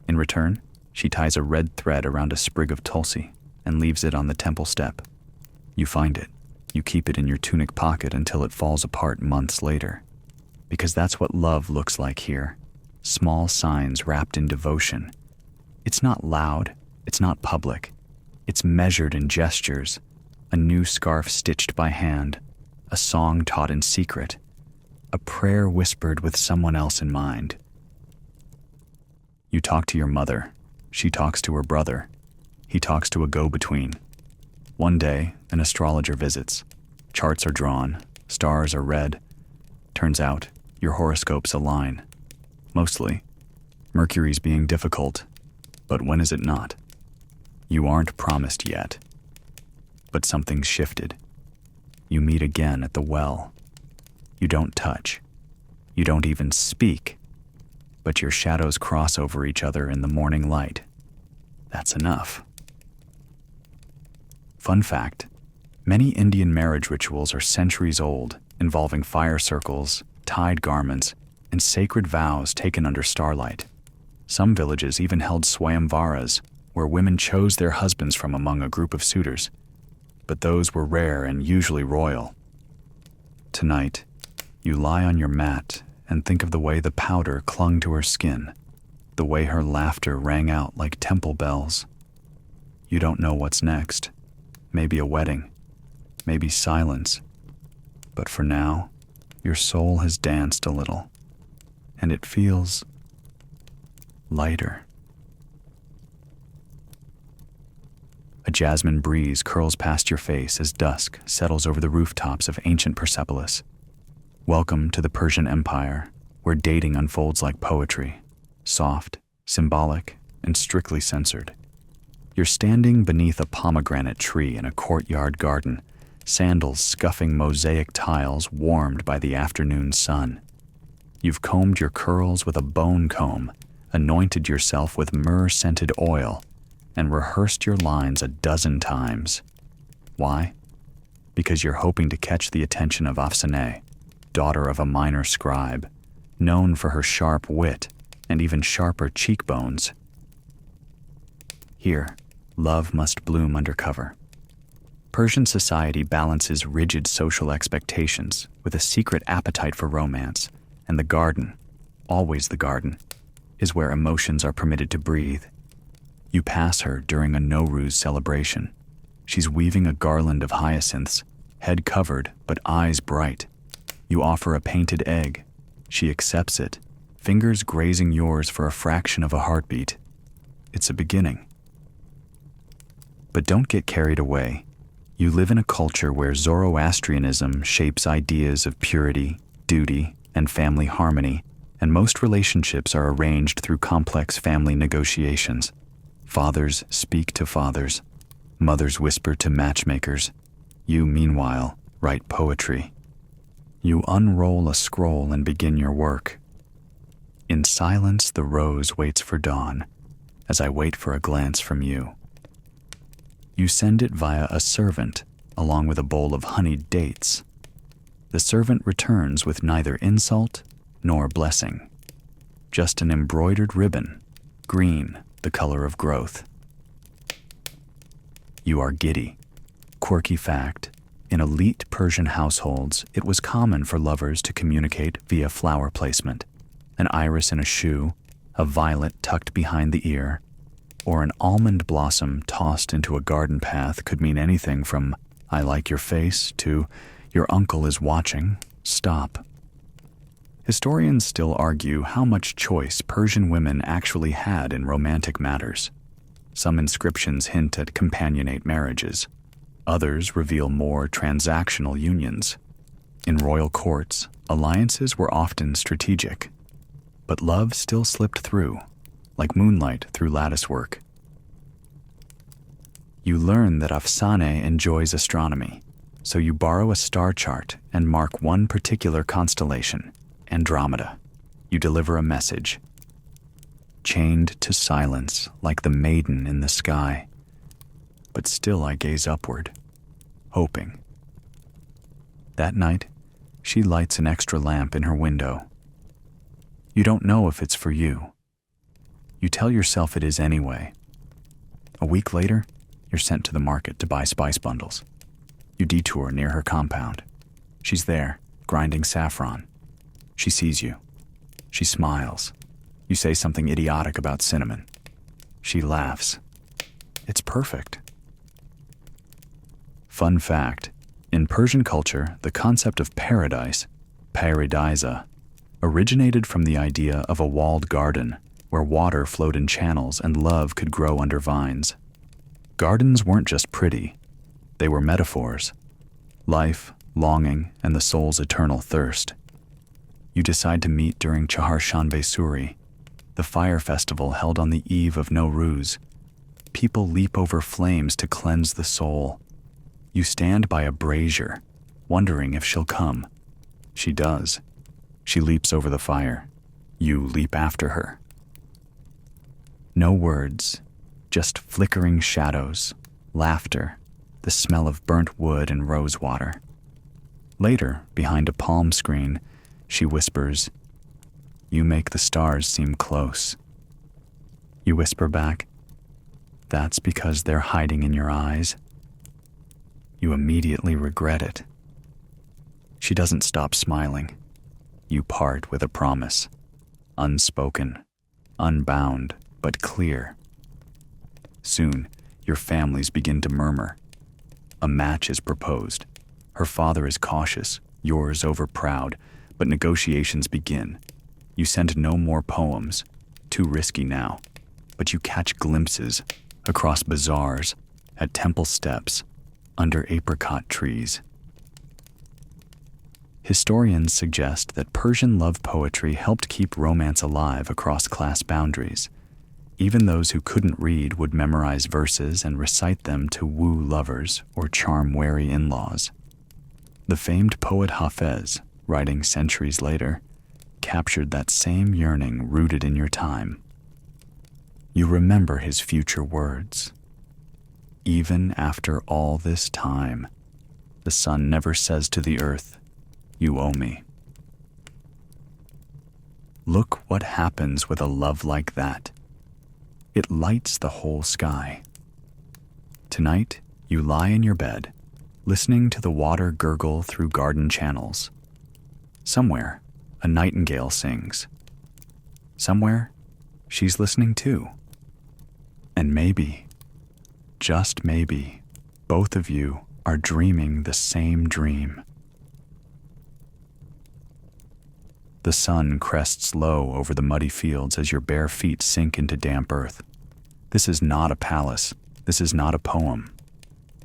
In return, she ties a red thread around a sprig of tulsi and leaves it on the temple step. You find it. You keep it in your tunic pocket until it falls apart months later. Because that's what love looks like here. Small signs wrapped in devotion. It's not loud. It's not public. It's measured in gestures. A new scarf stitched by hand. A song taught in secret. A prayer whispered with someone else in mind. You talk to your mother. She talks to her brother. He talks to a go-between. One day, an astrologer visits. Charts are drawn, Stars are red. Turns out, your horoscopes align. Mostly. Mercury's being difficult. But when is it not? You aren't promised yet. But something's shifted. You meet again at the well. You don't touch. You don't even speak. But your shadows cross over each other in the morning light. That's enough. Fun fact, many Indian marriage rituals are centuries old, involving fire circles, tied garments, and sacred vows taken under starlight. Some villages even held swayamvaras, where women chose their husbands from among a group of suitors. But those were rare and usually royal. Tonight, you lie on your mat and think of the way the powder clung to her skin, the way her laughter rang out like temple bells. You don't know what's next. Maybe a wedding, maybe silence. But for now, your soul has danced a little, and it feels lighter. A jasmine breeze curls past your face as dusk settles over the rooftops of ancient Persepolis. Welcome to the Persian Empire, where dating unfolds like poetry, soft, symbolic, and strictly censored. You're standing beneath a pomegranate tree in a courtyard garden, sandals scuffing mosaic tiles warmed by the afternoon sun. You've combed your curls with a bone comb, anointed yourself with myrrh-scented oil, and rehearsed your lines a dozen times. Why? Because you're hoping to catch the attention of Afsaneh, daughter of a minor scribe, known for her sharp wit and even sharper cheekbones. Here, love must bloom undercover. Persian society balances rigid social expectations with a secret appetite for romance, and the garden, always the garden, is where emotions are permitted to breathe. You pass her during a Nowruz celebration. She's weaving a garland of hyacinths, head covered but eyes bright. You offer a painted egg. She accepts it, fingers grazing yours for a fraction of a heartbeat. It's a beginning. But don't get carried away. You live in a culture where Zoroastrianism shapes ideas of purity, duty, and family harmony, and most relationships are arranged through complex family negotiations. Fathers speak to fathers. Mothers whisper to matchmakers. You, meanwhile, write poetry. You unroll a scroll and begin your work. In silence, the rose waits for dawn, as I wait for a glance from you. You send it via a servant, along with a bowl of honeyed dates. The servant returns with neither insult nor blessing, just an embroidered ribbon, green, the color of growth. You are giddy. Quirky fact, in elite Persian households, it was common for lovers to communicate via flower placement, an iris in a shoe, a violet tucked behind the ear, or an almond blossom tossed into a garden path could mean anything from "I like your face" to "Your uncle is watching, stop." Historians still argue how much choice Persian women actually had in romantic matters. Some inscriptions hint at companionate marriages. Others reveal more transactional unions. In royal courts, alliances were often strategic. But love still slipped through, like moonlight through latticework. You learn that Afsaneh enjoys astronomy, so you borrow a star chart and mark one particular constellation, Andromeda. You deliver a message. Chained to silence like the maiden in the sky. But still I gaze upward, hoping. That night, she lights an extra lamp in her window. You don't know if it's for you. You tell yourself it is anyway. A week later, you're sent to the market to buy spice bundles. You detour near her compound. She's there, grinding saffron. She sees you. She smiles. You say something idiotic about cinnamon. She laughs. It's perfect. Fun fact, in Persian culture, the concept of paradise, paradisa, originated from the idea of a walled garden where water flowed in channels and love could grow under vines. Gardens weren't just pretty, they were metaphors. Life, longing and the soul's eternal thirst. You decide to meet during Chaharshanbe Suri, the fire festival held on the eve of Nowruz. People leap over flames to cleanse the soul. You stand by a brazier, wondering if she'll come. She does. She leaps over the fire. You leap after her. No words, just flickering shadows, laughter, the smell of burnt wood and rose water. Later, behind a palm screen, she whispers, "You make the stars seem close." You whisper back, "That's because they're hiding in your eyes." You immediately regret it. She doesn't stop smiling. You part with a promise, unspoken, unbound, but clear. Soon, your families begin to murmur. A match is proposed. Her father is cautious, yours overproud, but negotiations begin. You send no more poems, too risky now, but you catch glimpses across bazaars, at temple steps, under apricot trees. Historians suggest that Persian love poetry helped keep romance alive across class boundaries. Even those who couldn't read would memorize verses and recite them to woo lovers or charm wary in-laws. The famed poet Hafez, writing centuries later, captured that same yearning rooted in your time. You remember his future words. Even after all this time, the sun never says to the earth, "You owe me." Look what happens with a love like that. It lights the whole sky. Tonight, you lie in your bed, listening to the water gurgle through garden channels. Somewhere, a nightingale sings. Somewhere, she's listening too. And maybe, just maybe, both of you are dreaming the same dream. The sun crests low over the muddy fields as your bare feet sink into damp earth. This is not a palace. This is not a poem.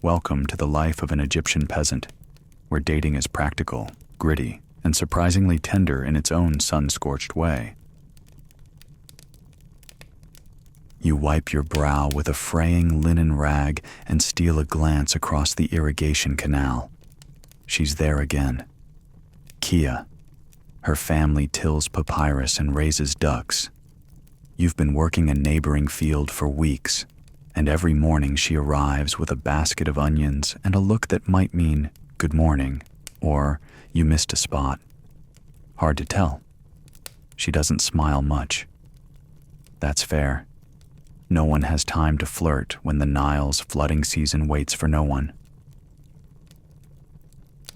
Welcome to the life of an Egyptian peasant, where dating is practical, gritty, and surprisingly tender in its own sun-scorched way. You wipe your brow with a fraying linen rag and steal a glance across the irrigation canal. She's there again. Kia. Her family tills papyrus and raises ducks. You've been working a neighboring field for weeks, and every morning she arrives with a basket of onions and a look that might mean good morning or you missed a spot. Hard to tell. She doesn't smile much. That's fair. No one has time to flirt when the Nile's flooding season waits for no one.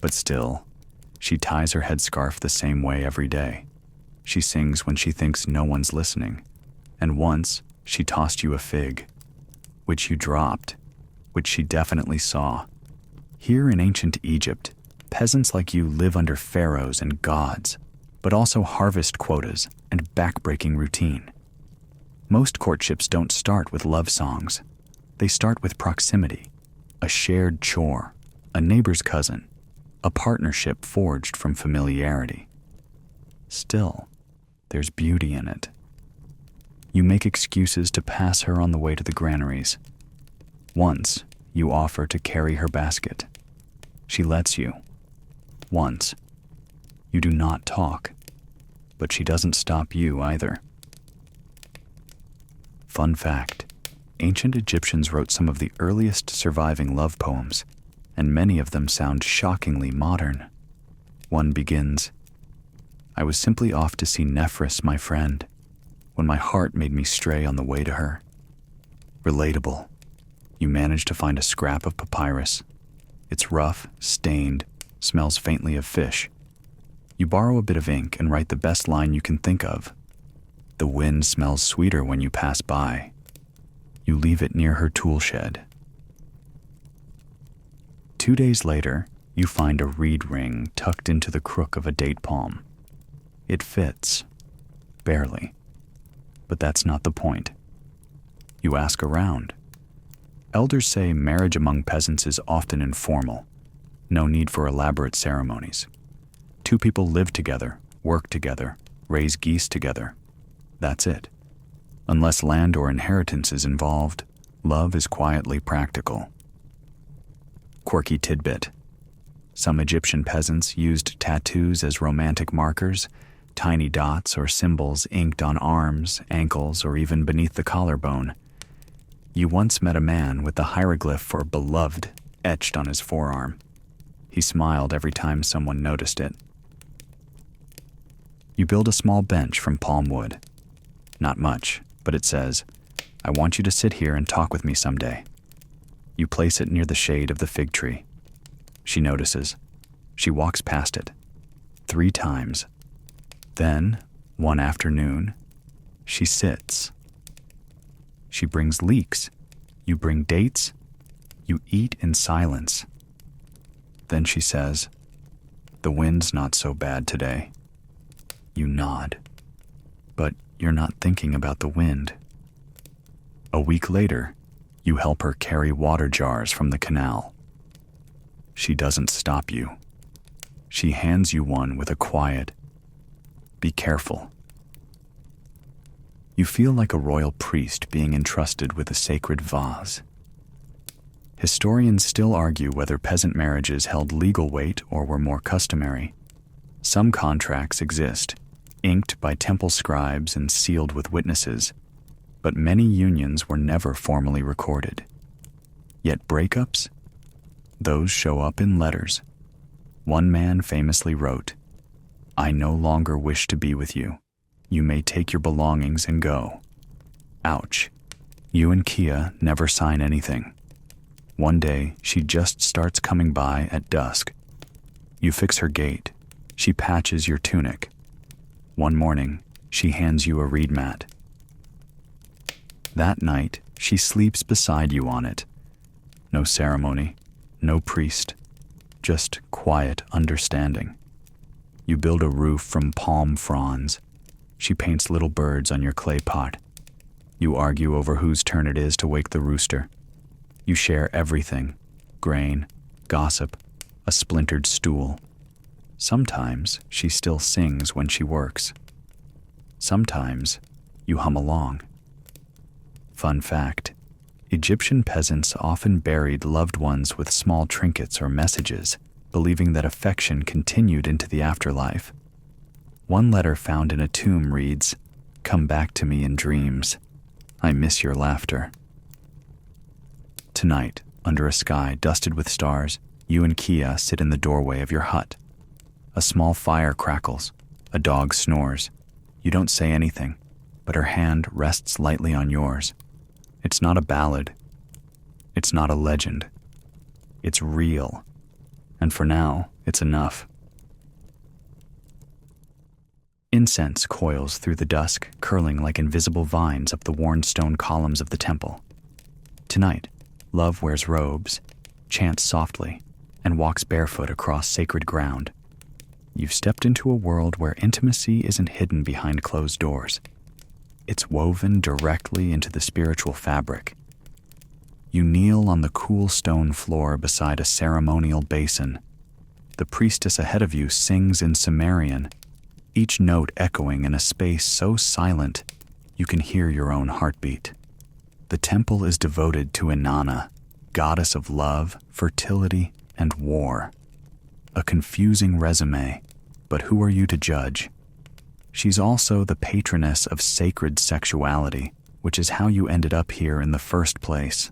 But still, she ties her headscarf the same way every day. She sings when she thinks no one's listening. And once, she tossed you a fig, which you dropped, which she definitely saw. Here in ancient Egypt, peasants like you live under pharaohs and gods, but also harvest quotas and backbreaking routine. Most courtships don't start with love songs. They start with proximity, a shared chore, a neighbor's cousin, a partnership forged from familiarity. Still, there's beauty in it. You make excuses to pass her on the way to the granaries. Once, you offer to carry her basket. She lets you. Once, you do not talk, but she doesn't stop you either. Fun fact, ancient Egyptians wrote some of the earliest surviving love poems, and many of them sound shockingly modern. One begins, "I was simply off to see Nephris, my friend, when my heart made me stray on the way to her." Relatable. You manage to find a scrap of papyrus. It's rough, stained, smells faintly of fish. You borrow a bit of ink and write the best line you can think of. The wind smells sweeter when you pass by. You leave it near her tool shed. 2 days later, you find a reed ring tucked into the crook of a date palm. It fits. Barely. But that's not the point. You ask around. Elders say marriage among peasants is often informal. No need for elaborate ceremonies. Two people live together, work together, raise geese together. That's it. Unless land or inheritance is involved, love is quietly practical. Quirky tidbit. Some Egyptian peasants used tattoos as romantic markers, tiny dots or symbols inked on arms, ankles, or even beneath the collarbone. You once met a man with the hieroglyph for beloved etched on his forearm. He smiled every time someone noticed it. You build a small bench from palm wood. Not much, but it says, "I want you to sit here and talk with me someday." You place it near the shade of the fig tree. She notices. She walks past it 3 times. Then, one afternoon, she sits. She brings leeks. You bring dates. You eat in silence. Then she says, "The wind's not so bad today." You nod. But you're not thinking about the wind. A week later, you help her carry water jars from the canal. She doesn't stop you. She hands you one with a quiet, "Be careful." You feel like a royal priest being entrusted with a sacred vase. Historians still argue whether peasant marriages held legal weight or were more customary. Some contracts exist, inked by temple scribes and sealed with witnesses, but many unions were never formally recorded. Yet breakups? Those show up in letters. One man famously wrote, "I no longer wish to be with you. You may take your belongings and go." Ouch. You and Kia never sign anything. One day, she just starts coming by at dusk. You fix her gate. She patches your tunic. One morning, she hands you a reed mat. That night, she sleeps beside you on it. No ceremony, no priest, just quiet understanding. You build a roof from palm fronds. She paints little birds on your clay pot. You argue over whose turn it is to wake the rooster. You share everything: grain, gossip, a splintered stool. Sometimes she still sings when she works. Sometimes you hum along. Fun fact: Egyptian peasants often buried loved ones with small trinkets or messages, believing that affection continued into the afterlife. One letter found in a tomb reads, "Come back to me in dreams. I miss your laughter." Tonight, under a sky dusted with stars, you and Kia sit in the doorway of your hut. A small fire crackles. A dog snores. You don't say anything, but her hand rests lightly on yours. It's not a ballad. It's not a legend. It's real. And for now, it's enough. Incense coils through the dusk, curling like invisible vines up the worn stone columns of the temple. Tonight, love wears robes, chants softly, and walks barefoot across sacred ground. You've stepped into a world where intimacy isn't hidden behind closed doors. It's woven directly into the spiritual fabric. You kneel on the cool stone floor beside a ceremonial basin. The priestess ahead of you sings in Sumerian, each note echoing in a space so silent you can hear your own heartbeat. The temple is devoted to Inanna, goddess of love, fertility, and war. A confusing resume, but who are you to judge? She's also the patroness of sacred sexuality, which is how you ended up here in the first place.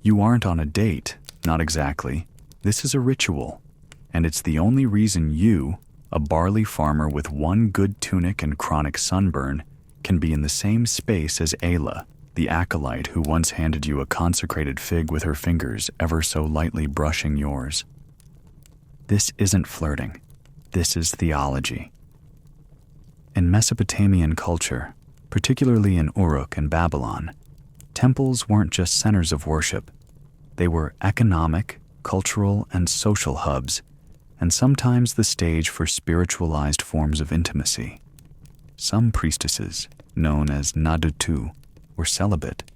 You aren't on a date, not exactly. This is a ritual, and it's the only reason you, a barley farmer with one good tunic and chronic sunburn, can be in the same space as Ayla, the acolyte who once handed you a consecrated fig with her fingers ever so lightly brushing yours. This isn't flirting. This is theology. In Mesopotamian culture, particularly in Uruk and Babylon, temples weren't just centers of worship. They were economic, cultural, and social hubs, and sometimes the stage for spiritualized forms of intimacy. Some priestesses, known as Nadutu, were celibate.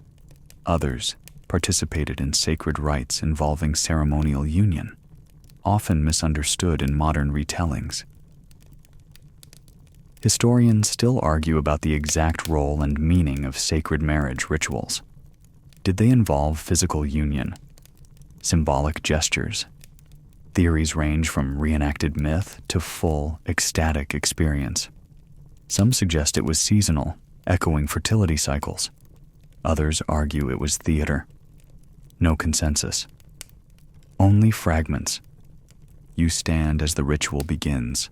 Others, participated in sacred rites involving ceremonial union, often misunderstood in modern retellings. Historians still argue about the exact role and meaning of sacred marriage rituals. Did they involve physical union, symbolic gestures? Theories range from reenacted myth to full, ecstatic experience. Some suggest it was seasonal, echoing fertility cycles. Others argue it was theater. No consensus. Only fragments. You stand as the ritual begins.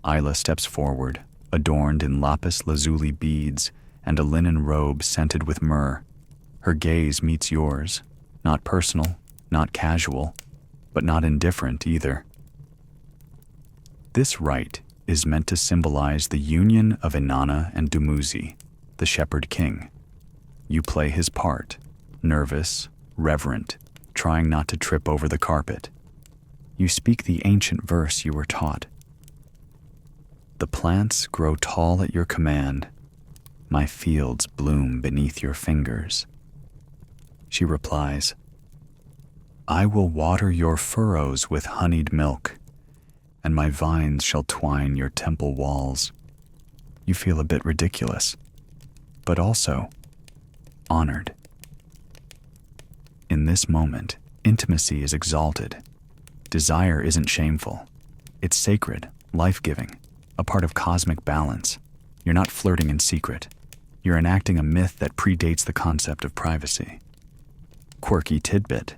Isla steps forward, adorned in lapis lazuli beads and a linen robe scented with myrrh. Her gaze meets yours, not personal, not casual, but not indifferent either. This rite is meant to symbolize the union of Inanna and Dumuzi, the shepherd king. You play his part, nervous, reverent, trying not to trip over the carpet. You speak the ancient verse you were taught. The plants grow tall at your command. My fields bloom beneath your fingers. She replies, I will water your furrows with honeyed milk, and my vines shall twine your temple walls. You feel a bit ridiculous, but also honored. In this moment, intimacy is exalted. Desire isn't shameful. It's sacred, life-giving, a part of cosmic balance. You're not flirting in secret. You're enacting a myth that predates the concept of privacy. Quirky tidbit.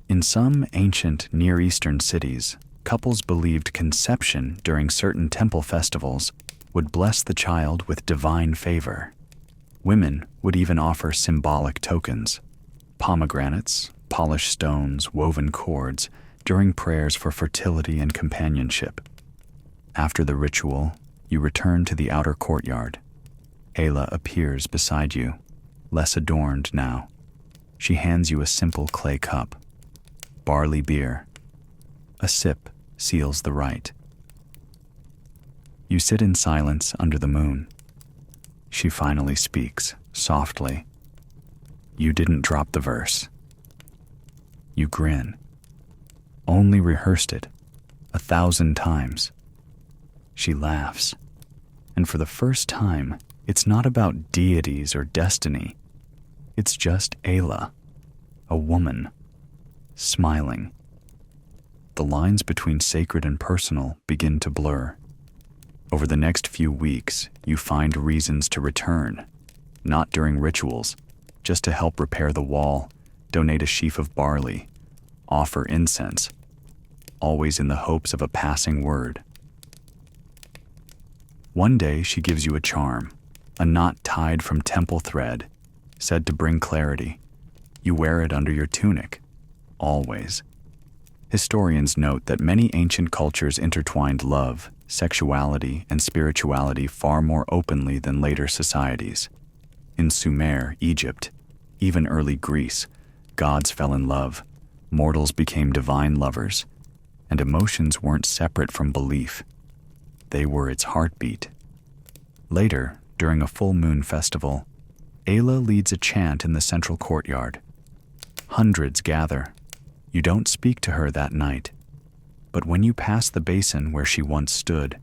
In some ancient Near Eastern cities, couples believed conception during certain temple festivals would bless the child with divine favor. Women would even offer symbolic tokens, pomegranates, polished stones, woven cords, during prayers for fertility and companionship. After the ritual, you return to the outer courtyard. Ayla appears beside you, less adorned now. She hands you a simple clay cup. Barley beer. A sip seals the rite. You sit in silence under the moon. She finally speaks, softly. You didn't drop the verse. You grin. Only rehearsed it 1,000 times. She laughs. And for the first time, it's not about deities or destiny. It's just Ayla, a woman, smiling. The lines between sacred and personal begin to blur. Over the next few weeks, you find reasons to return, not during rituals, just to help repair the wall, donate a sheaf of barley, offer incense, always in the hopes of a passing word. One day she gives you a charm, a knot tied from temple thread, said to bring clarity. You wear it under your tunic, always. Historians note that many ancient cultures intertwined love, sexuality, and spirituality far more openly than later societies. In Sumer, Egypt, even early Greece, gods fell in love, mortals became divine lovers, and emotions weren't separate from belief. They were its heartbeat. Later, during a full moon festival, Ayla leads a chant in the central courtyard. Hundreds gather. You don't speak to her that night, but when you pass the basin where she once stood,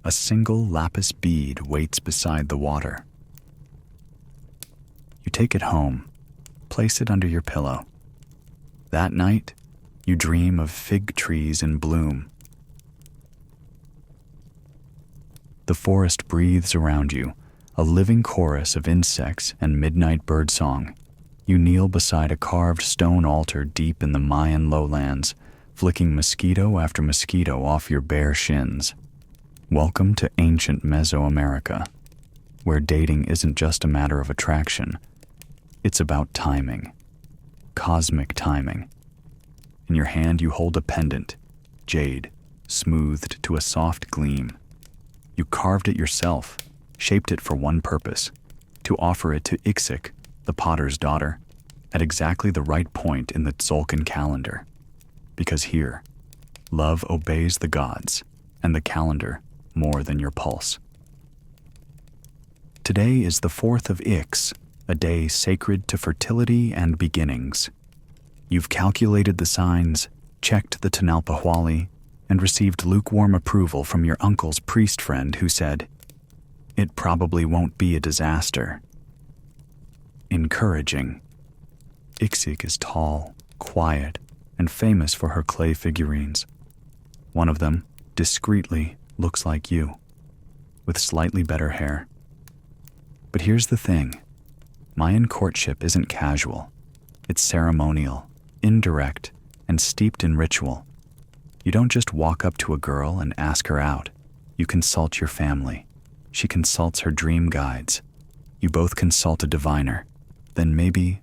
a single lapis bead waits beside the water. You take it home, place it under your pillow. That night, you dream of fig trees in bloom. The forest breathes around you, a living chorus of insects and midnight birdsong. You kneel beside a carved stone altar deep in the Mayan lowlands, flicking mosquito after mosquito off your bare shins. Welcome to ancient Mesoamerica, where dating isn't just a matter of attraction. It's about timing, cosmic timing. In your hand you hold a pendant, jade, smoothed to a soft gleam. You carved it yourself, shaped it for one purpose, to offer it to Ixik, the potter's daughter, at exactly the right point in the Tzolk'in calendar. Because here, love obeys the gods, and the calendar more than your pulse. Today is the 4th of Ix, a day sacred to fertility and beginnings. You've calculated the signs, checked the Tanalpahwali, and received lukewarm approval from your uncle's priest friend who said, "It probably won't be a disaster." Encouraging. Ixig is tall, quiet, and famous for her clay figurines. One of them, discreetly, looks like you, with slightly better hair. But here's the thing. Mayan courtship isn't casual. It's ceremonial, indirect, and steeped in ritual. You don't just walk up to a girl and ask her out. You consult your family. She consults her dream guides. You both consult a diviner. Then maybe,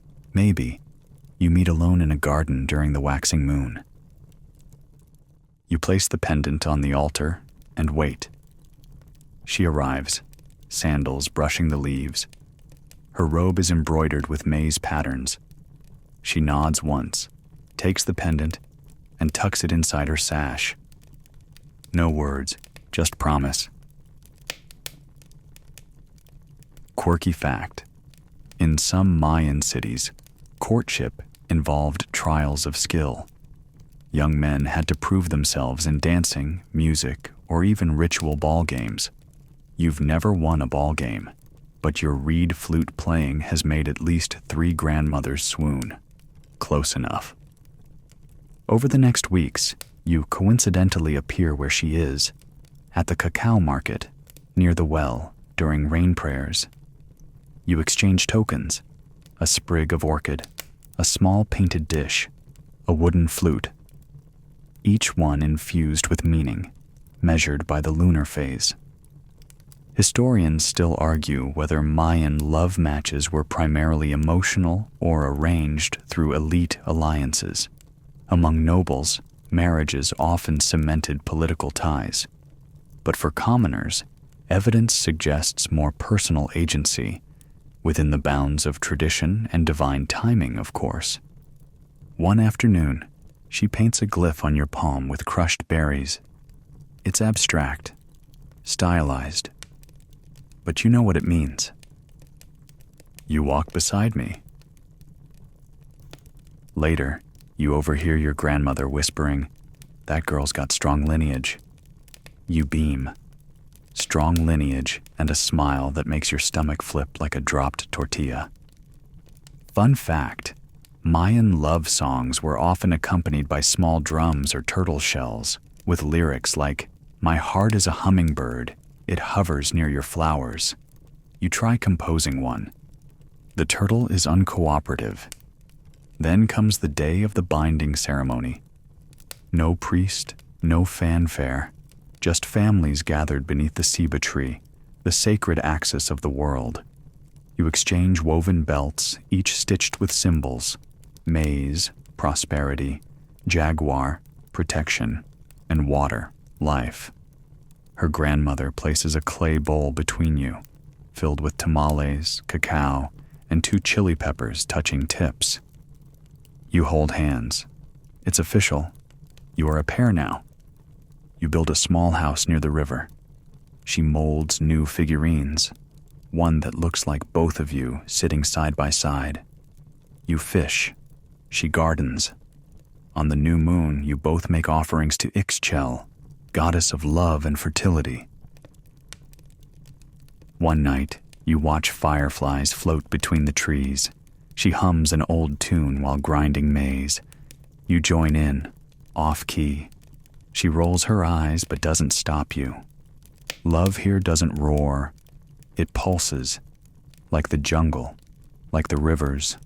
you meet alone in a garden during the waxing moon. You place the pendant on the altar and wait. She arrives, sandals brushing the leaves. Her robe is embroidered with maize patterns. She nods once, takes the pendant, and tucks it inside her sash. No words, just promise. Quirky fact. In some Mayan cities, courtship involved trials of skill. Young men had to prove themselves in dancing, music, or even ritual ball games. You've never won a ball game, but your reed flute playing has made at least 3 grandmothers swoon. Close enough. Over the next weeks, you coincidentally appear where she is, at the cacao market, near the well, during rain prayers. You exchange tokens, a sprig of orchid, a small painted dish, a wooden flute, each one infused with meaning, measured by the lunar phase. Historians still argue whether Mayan love matches were primarily emotional or arranged through elite alliances. Among nobles, marriages often cemented political ties. But for commoners, evidence suggests more personal agency, within the bounds of tradition and divine timing, of course. One afternoon, she paints a glyph on your palm with crushed berries. It's abstract, stylized, but you know what it means. You walk beside me. Later, you overhear your grandmother whispering, "That girl's got strong lineage." You beam. Strong lineage and a smile that makes your stomach flip like a dropped tortilla. Fun fact, Mayan love songs were often accompanied by small drums or turtle shells, with lyrics like, "My heart is a hummingbird, it hovers near your flowers." You try composing one. The turtle is uncooperative. Then comes the day of the binding ceremony. No priest, no fanfare, just families gathered beneath the ceiba tree, the sacred axis of the world. You exchange woven belts, each stitched with symbols: maize, prosperity; jaguar, protection; and water, life. Her grandmother places a clay bowl between you, filled with tamales, cacao, and 2 chili peppers touching tips. You hold hands. It's official. You are a pair now. You build a small house near the river. She molds new figurines, one that looks like both of you sitting side by side. You fish. She gardens. On the new moon, you both make offerings to Ixchel, goddess of love and fertility. One night, you watch fireflies float between the trees. She hums an old tune while grinding maize. You join in, off-key. She rolls her eyes but doesn't stop you. Love here doesn't roar. It pulses, like the jungle, like the rivers,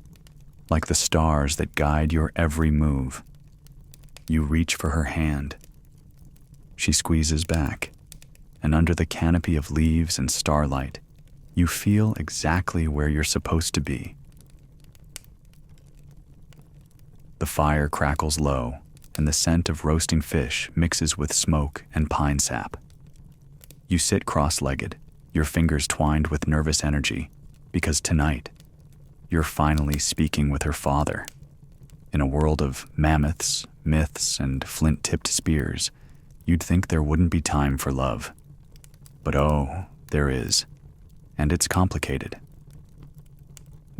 like the stars that guide your every move. You reach for her hand. She squeezes back, and under the canopy of leaves and starlight, you feel exactly where you're supposed to be. The fire crackles low, and the scent of roasting fish mixes with smoke and pine sap. You sit cross-legged, your fingers twined with nervous energy, because tonight, you're finally speaking with her father. In a world of mammoths, myths, and flint-tipped spears, you'd think there wouldn't be time for love. But oh, there is, and it's complicated.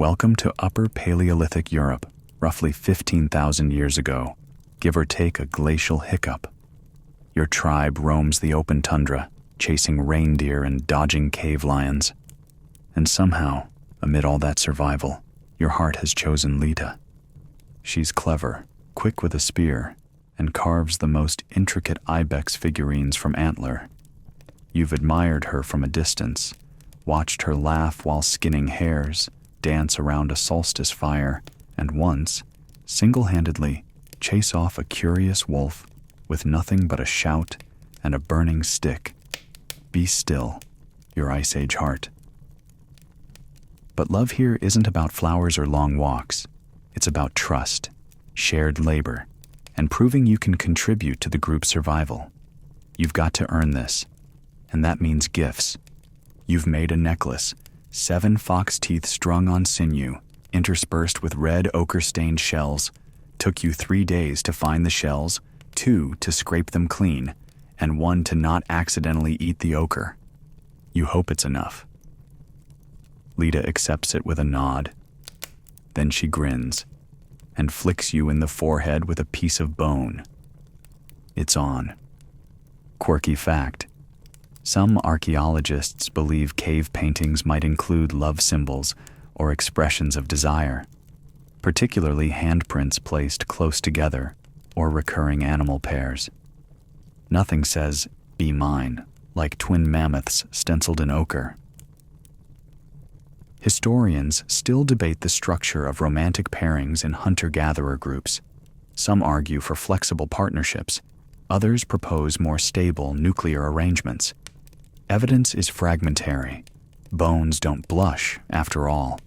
Welcome to Upper Paleolithic Europe, roughly 15,000 years ago, give or take a glacial hiccup. Your tribe roams the open tundra, chasing reindeer and dodging cave lions. And somehow, amid all that survival, your heart has chosen Lita. She's clever, quick with a spear, and carves the most intricate ibex figurines from antler. You've admired her from a distance, watched her laugh while skinning hares, dance around a solstice fire, and once, single-handedly, chase off a curious wolf with nothing but a shout and a burning stick. Be still, your Ice Age heart. But love here isn't about flowers or long walks. It's about trust, shared labor, and proving you can contribute to the group's survival. You've got to earn this, and that means gifts. You've made a necklace, 7 fox teeth strung on sinew, interspersed with red ochre-stained shells. Took you 3 days to find the shells, 2 to scrape them clean, and 1 to not accidentally eat the ochre. You hope it's enough. Lita accepts it with a nod. Then she grins and flicks you in the forehead with a piece of bone. It's on. Quirky fact: some archaeologists believe cave paintings might include love symbols or expressions of desire, particularly handprints placed close together or recurring animal pairs. Nothing says, "Be mine," like twin mammoths stenciled in ochre. Historians still debate the structure of romantic pairings in hunter-gatherer groups. Some argue for flexible partnerships. Others propose more stable nuclear arrangements. Evidence is fragmentary. Bones don't blush, after all.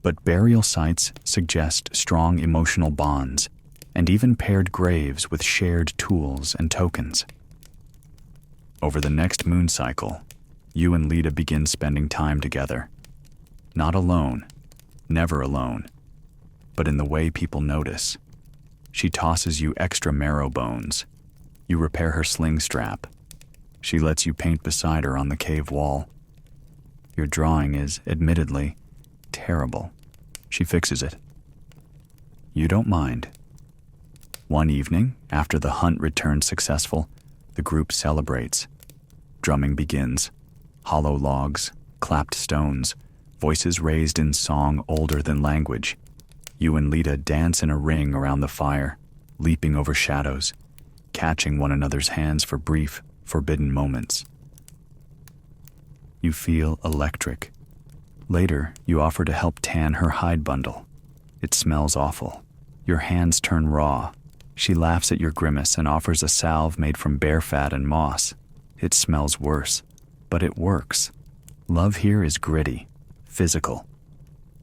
But burial sites suggest strong emotional bonds, and even paired graves with shared tools and tokens. Over the next moon cycle, you and Lita begin spending time together. Not alone, never alone, but in the way people notice. She tosses you extra marrow bones. You repair her sling strap. She lets you paint beside her on the cave wall. Your drawing is, admittedly, terrible. She fixes it. You don't mind. One evening, after the hunt returns successful, the group celebrates. Drumming begins. Hollow logs, clapped stones, voices raised in song older than language. You and Lita dance in a ring around the fire, leaping over shadows, catching one another's hands for brief, forbidden moments. You feel electric. Later, you offer to help tan her hide bundle. It smells awful. Your hands turn raw. She laughs at your grimace and offers a salve made from bear fat and moss. It smells worse, but it works. Love here is gritty, physical,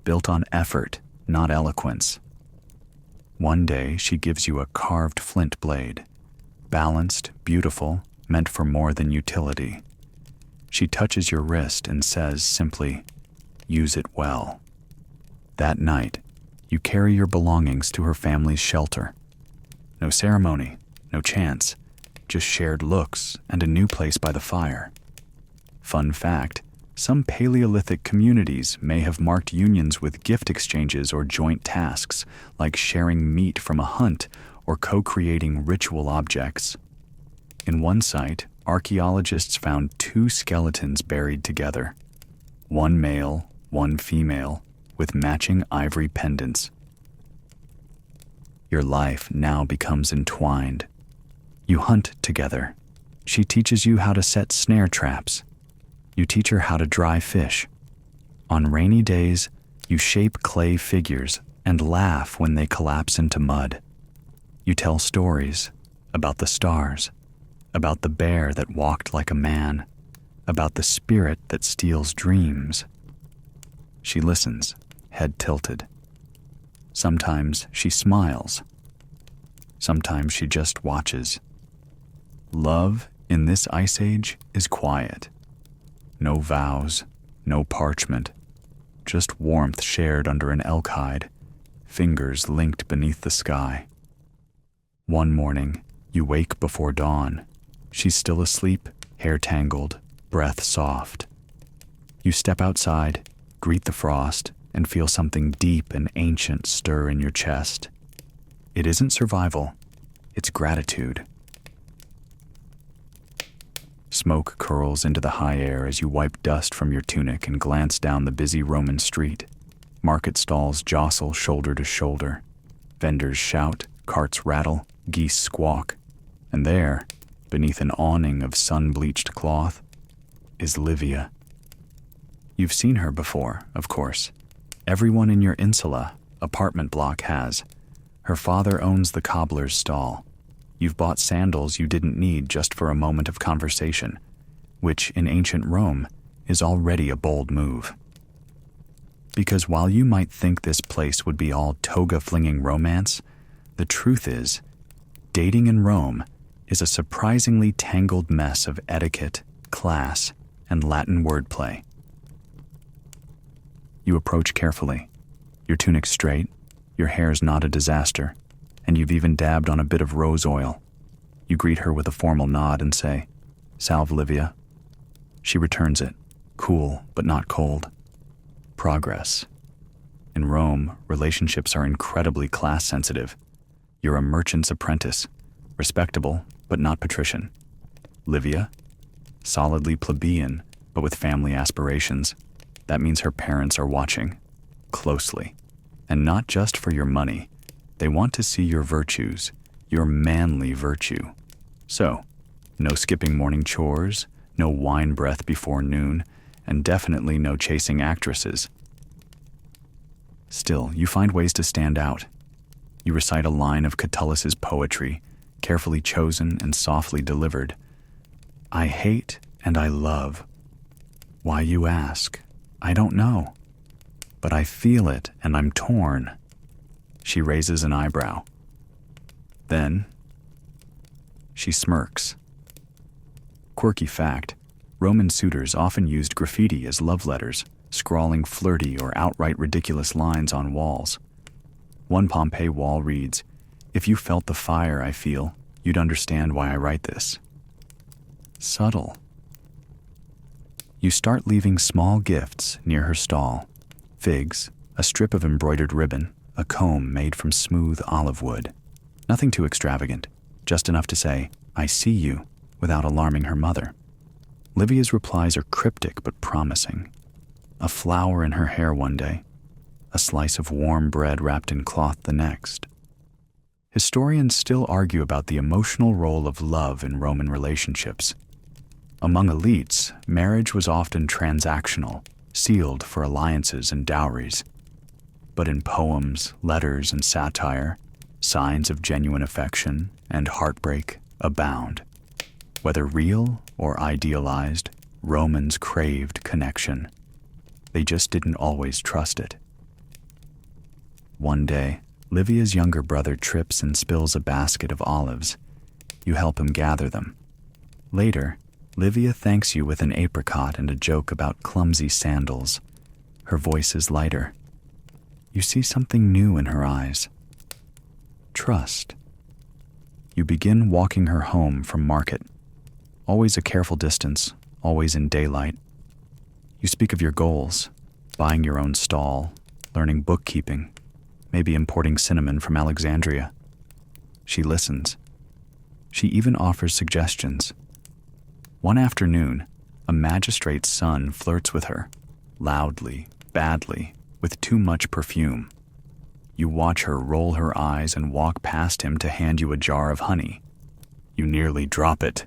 built on effort, not eloquence. One day, she gives you a carved flint blade, balanced, beautiful, meant for more than utility. She touches your wrist and says simply, "Use it well." That night, you carry your belongings to her family's shelter. No ceremony, no chance, just shared looks and a new place by the fire. Fun fact: some Paleolithic communities may have marked unions with gift exchanges or joint tasks, like sharing meat from a hunt or co-creating ritual objects. In one site, archaeologists found 2 skeletons buried together. One male, one female, with matching ivory pendants. Your life now becomes entwined. You hunt together. She teaches you how to set snare traps. You teach her how to dry fish. On rainy days, you shape clay figures and laugh when they collapse into mud. You tell stories about the stars, about the bear that walked like a man, about the spirit that steals dreams. She listens, head tilted. Sometimes she smiles. Sometimes she just watches. Love in this ice age is quiet. No vows, no parchment, just warmth shared under an elk hide, fingers linked beneath the sky. One morning, you wake before dawn. She's still asleep, hair tangled, breath soft. You step outside, greet the frost, and feel something deep and ancient stir in your chest. It isn't survival, it's gratitude. Smoke curls into the high air as you wipe dust from your tunic and glance down the busy Roman street. Market stalls jostle shoulder to shoulder. Vendors shout, carts rattle, geese squawk. And there, beneath an awning of sun-bleached cloth, is Livia. You've seen her before, of course. Everyone in your insula apartment block has. Her father owns the cobbler's stall. You've bought sandals you didn't need just for a moment of conversation, which in ancient Rome is already a bold move. Because while you might think this place would be all toga-flinging romance, the truth is, dating in Rome is a surprisingly tangled mess of etiquette, class, and Latin wordplay. You approach carefully. Your tunic's straight, your hair's not a disaster, and you've even dabbed on a bit of rose oil. You greet her with a formal nod and say, "Salve, Livia." She returns it, cool but not cold. Progress. In Rome, relationships are incredibly class-sensitive. You're a merchant's apprentice, respectable but not patrician. Livia? Solidly plebeian, but with family aspirations. That means her parents are watching, closely. And not just for your money. They want to see your virtues, your manly virtue. So, no skipping morning chores, no wine breath before noon, and definitely no chasing actresses. Still, you find ways to stand out. You recite a line of Catullus's poetry, carefully chosen and softly delivered. "I hate and I love. Why, you ask? I don't know. But I feel it and I'm torn." She raises an eyebrow. Then, she smirks. Quirky fact, Roman suitors often used graffiti as love letters, scrawling flirty or outright ridiculous lines on walls. One Pompeii wall reads, "If you felt the fire I feel, you'd understand why I write this." Subtle. You start leaving small gifts near her stall. Figs, a strip of embroidered ribbon, a comb made from smooth olive wood. Nothing too extravagant, just enough to say, "I see you," without alarming her mother. Livia's replies are cryptic but promising. A flower in her hair one day, a slice of warm bread wrapped in cloth the next. Historians still argue about the emotional role of love in Roman relationships. Among elites, marriage was often transactional, sealed for alliances and dowries. But in poems, letters, and satire, signs of genuine affection and heartbreak abound. Whether real or idealized, Romans craved connection. They just didn't always trust it. One day, Livia's younger brother trips and spills a basket of olives. You help him gather them. Later, Livia thanks you with an apricot and a joke about clumsy sandals. Her voice is lighter. You see something new in her eyes. Trust. You begin walking her home from market. Always a careful distance, always in daylight. You speak of your goals, buying your own stall, learning bookkeeping, maybe importing cinnamon from Alexandria. She listens. She even offers suggestions. One afternoon, a magistrate's son flirts with her, loudly, badly, with too much perfume. You watch her roll her eyes and walk past him to hand you a jar of honey. You nearly drop it.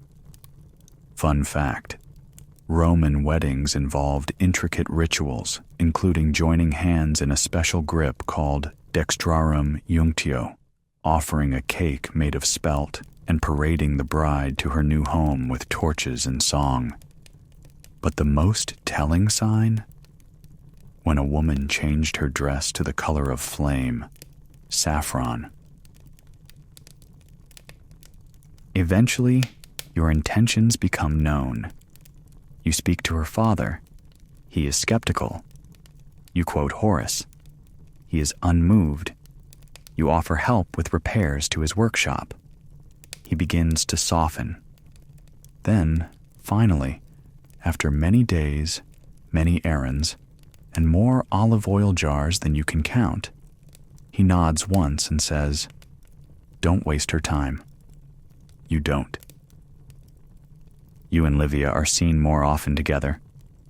Fun fact, Roman weddings involved intricate rituals, including joining hands in a special grip called dextrarum iunctio, offering a cake made of spelt, and parading the bride to her new home with torches and song. But the most telling sign? When a woman changed her dress to the color of flame, saffron. Eventually, your intentions become known. You speak to her father. He is skeptical. You quote Horace. He is unmoved. You offer help with repairs to his workshop. He begins to soften. Then, finally, after many days, many errands, and more olive oil jars than you can count. He nods once and says, "Don't waste her time." You don't. You and Livia are seen more often together.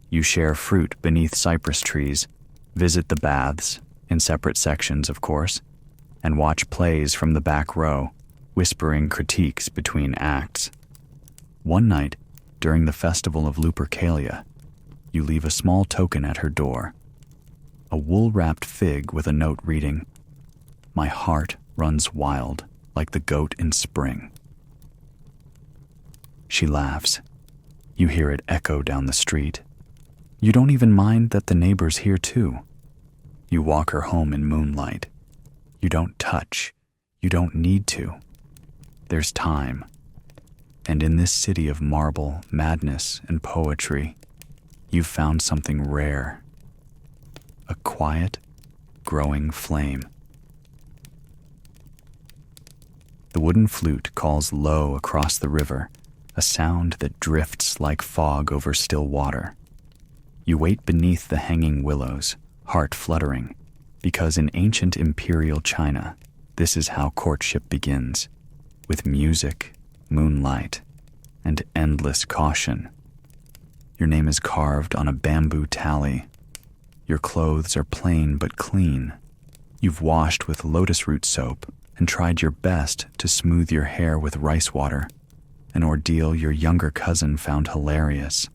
You share fruit beneath cypress trees, visit the baths, in separate sections, of course, and watch plays from the back row, whispering critiques between acts. One night, during the festival of Lupercalia, you leave a small token at her door. A wool-wrapped fig with a note reading, "My heart runs wild like the goat in spring." She laughs. You hear it echo down the street. You don't even mind that the neighbors hear too. You walk her home in moonlight. You don't touch. You don't need to. There's time. And in this city of marble, madness, and poetry, you've found something rare. A quiet, growing flame. The wooden flute calls low across the river, a sound that drifts like fog over still water. You wait beneath the hanging willows, heart fluttering, because in ancient imperial China, this is how courtship begins, with music, moonlight, and endless caution. Your name is carved on a bamboo tally. Your clothes are plain but clean. You've washed with lotus root soap and tried your best to smooth your hair with rice water, an ordeal your younger cousin found hilarious.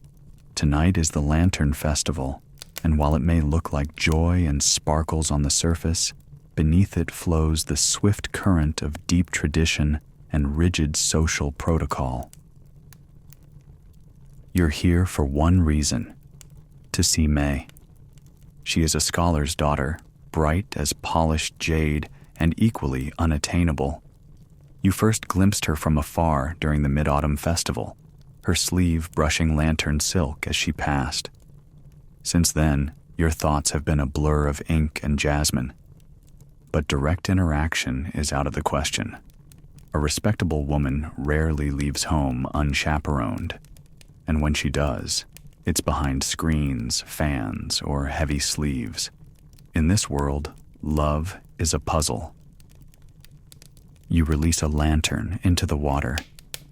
Tonight is the Lantern Festival, and while it may look like joy and sparkles on the surface, beneath it flows the swift current of deep tradition and rigid social protocol. You're here for one reason, to see May. She is a scholar's daughter, bright as polished jade and equally unattainable. You first glimpsed her from afar during the Mid-Autumn Festival, her sleeve brushing lantern silk as she passed. Since then, your thoughts have been a blur of ink and jasmine. But direct interaction is out of the question. A respectable woman rarely leaves home unchaperoned, and when she does, it's behind screens, fans, or heavy sleeves. In this world, love is a puzzle. You release a lantern into the water,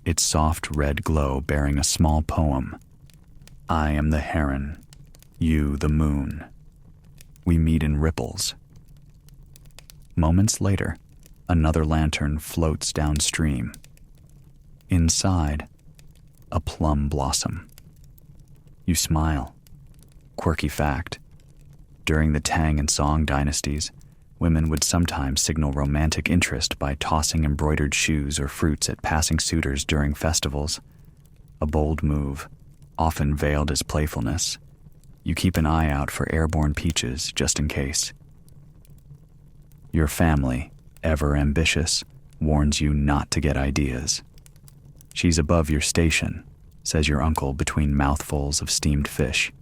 its soft red glow bearing a small poem. I am the heron, you the moon. We meet in ripples. Moments later, another lantern floats downstream. Inside, a plum blossom. You smile. Quirky fact. During the Tang and Song dynasties, women would sometimes signal romantic interest by tossing embroidered shoes or fruits at passing suitors during festivals. A bold move, often veiled as playfulness. You keep an eye out for airborne peaches just in case. Your family, ever ambitious, warns you not to get ideas. She's above your station, says your uncle between mouthfuls of steamed fish.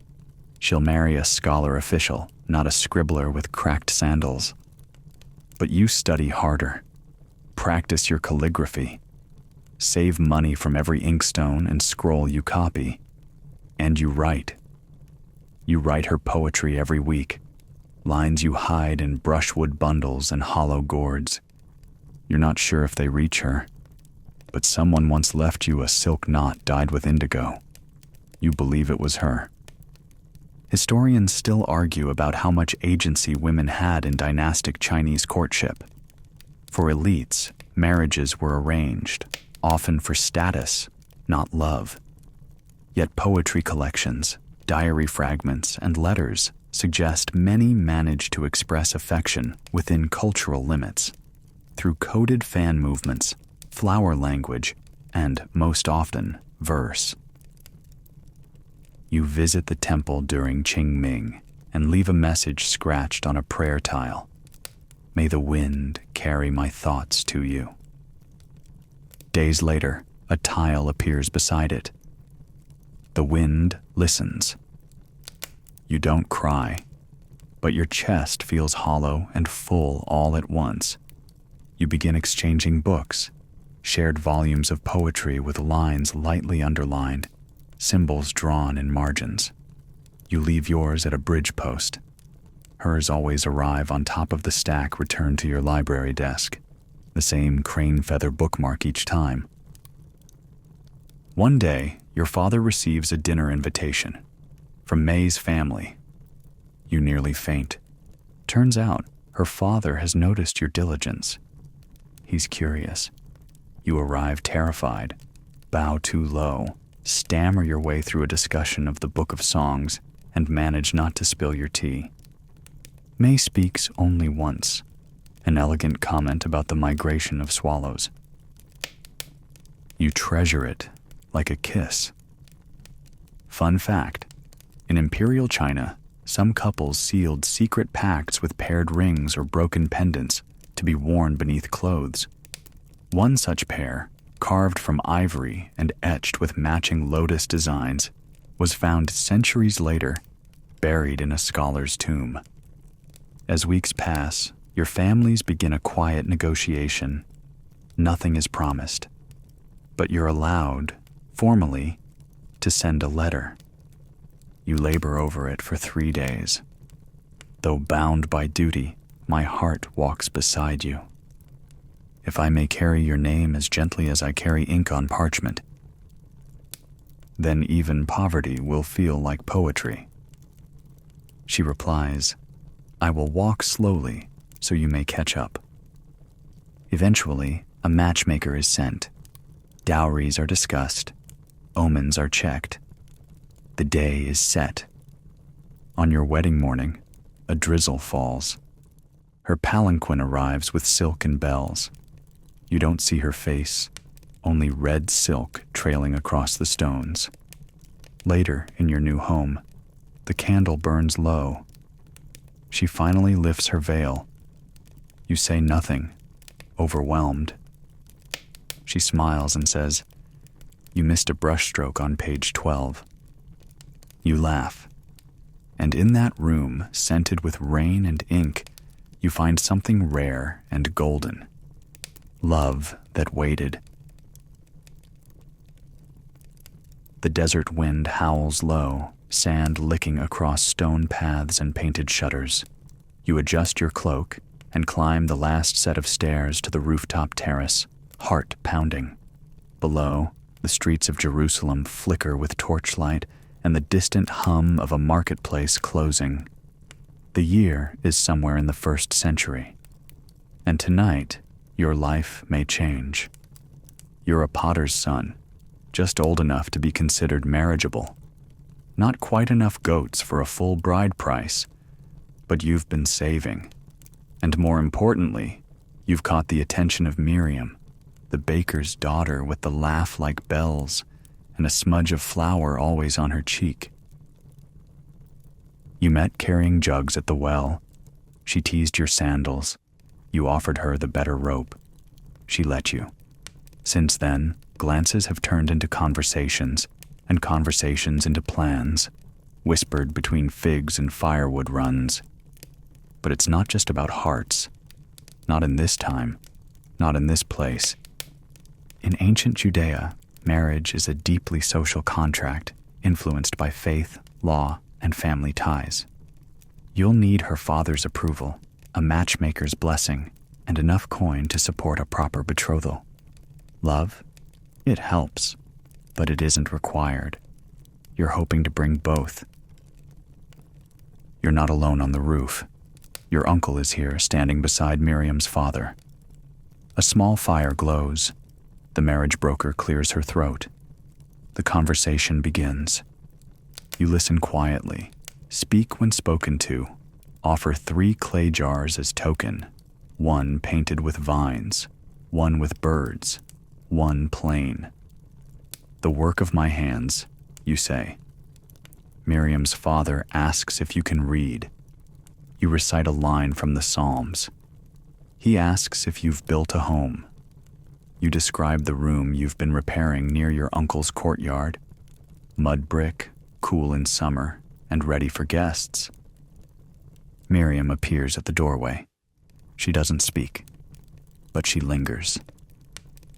She'll marry a scholar official, not a scribbler with cracked sandals. But you study harder. Practice your calligraphy. Save money from every inkstone and scroll you copy. And you write. You write her poetry every week, lines you hide in brushwood bundles and hollow gourds. You're not sure if they reach her, but someone once left you a silk knot dyed with indigo. You believe it was her. Historians still argue about how much agency women had in dynastic Chinese courtship. For elites, marriages were arranged, often for status, not love. Yet poetry collections, diary fragments, and letters suggest many managed to express affection within cultural limits, through coded fan movements, flower language, and, most often, verse. You visit the temple during Qingming and leave a message scratched on a prayer tile. May the wind carry my thoughts to you. Days later, a tile appears beside it. The wind listens. You don't cry, but your chest feels hollow and full all at once. You begin exchanging books, shared volumes of poetry with lines lightly underlined, symbols drawn in margins. You leave yours at a bridge post. Hers always arrive on top of the stack returned to your library desk, the same crane feather bookmark each time. One day, your father receives a dinner invitation from May's family. You nearly faint. Turns out, her father has noticed your diligence. He's curious. You arrive terrified, bow too low, stammer your way through a discussion of the Book of Songs, and manage not to spill your tea. May speaks only once, an elegant comment about the migration of swallows. You treasure it like a kiss. Fun fact, in Imperial China, some couples sealed secret pacts with paired rings or broken pendants to be worn beneath clothes. One such pair, carved from ivory and etched with matching lotus designs, was found centuries later, buried in a scholar's tomb. As weeks pass, your families begin a quiet negotiation. Nothing is promised, but you're allowed, formally, to send a letter. You labor over it for 3 days. Though bound by duty, my heart walks beside you. If I may carry your name as gently as I carry ink on parchment, then even poverty will feel like poetry. She replies, I will walk slowly so you may catch up. Eventually, a matchmaker is sent. Dowries are discussed. Omens are checked. The day is set. On your wedding morning, a drizzle falls. Her palanquin arrives with silk and bells. You don't see her face, only red silk trailing across the stones. Later, in your new home, the candle burns low. She finally lifts her veil. You say nothing, overwhelmed. She smiles and says, You missed a brushstroke on page 12. You laugh, and in that room, scented with rain and ink, you find something rare and golden. Love that waited. The desert wind howls low, sand licking across stone paths and painted shutters. You adjust your cloak and climb the last set of stairs to the rooftop terrace, heart pounding. Below, the streets of Jerusalem flicker with torchlight and the distant hum of a marketplace closing. The year is somewhere in the 1st century. And tonight, your life may change. You're a potter's son, just old enough to be considered marriageable. Not quite enough goats for a full bride price, but you've been saving. And more importantly, you've caught the attention of Miriam, the baker's daughter with the laugh like bells and a smudge of flour always on her cheek. You met carrying jugs at the well. She teased your sandals. You offered her the better rope. She let you. Since then, glances have turned into conversations, and conversations into plans, whispered between figs and firewood runs. But it's not just about hearts. Not in this time. Not in this place. In ancient Judea, marriage is a deeply social contract influenced by faith, law, and family ties. You'll need her father's approval, a matchmaker's blessing, and enough coin to support a proper betrothal. Love? It helps, but it isn't required. You're hoping to bring both. You're not alone on the roof. Your uncle is here, standing beside Miriam's father. A small fire glows. The marriage broker clears her throat. The conversation begins. You listen quietly, speak when spoken to, offer 3 clay jars as token, 1 painted with vines, 1 with birds, 1 plain. The work of my hands, you say. Miriam's father asks if you can read. You recite a line from the Psalms. He asks if you've built a home. You describe the room you've been repairing near your uncle's courtyard. Mud brick, cool in summer, and ready for guests. Miriam appears at the doorway. She doesn't speak, but she lingers.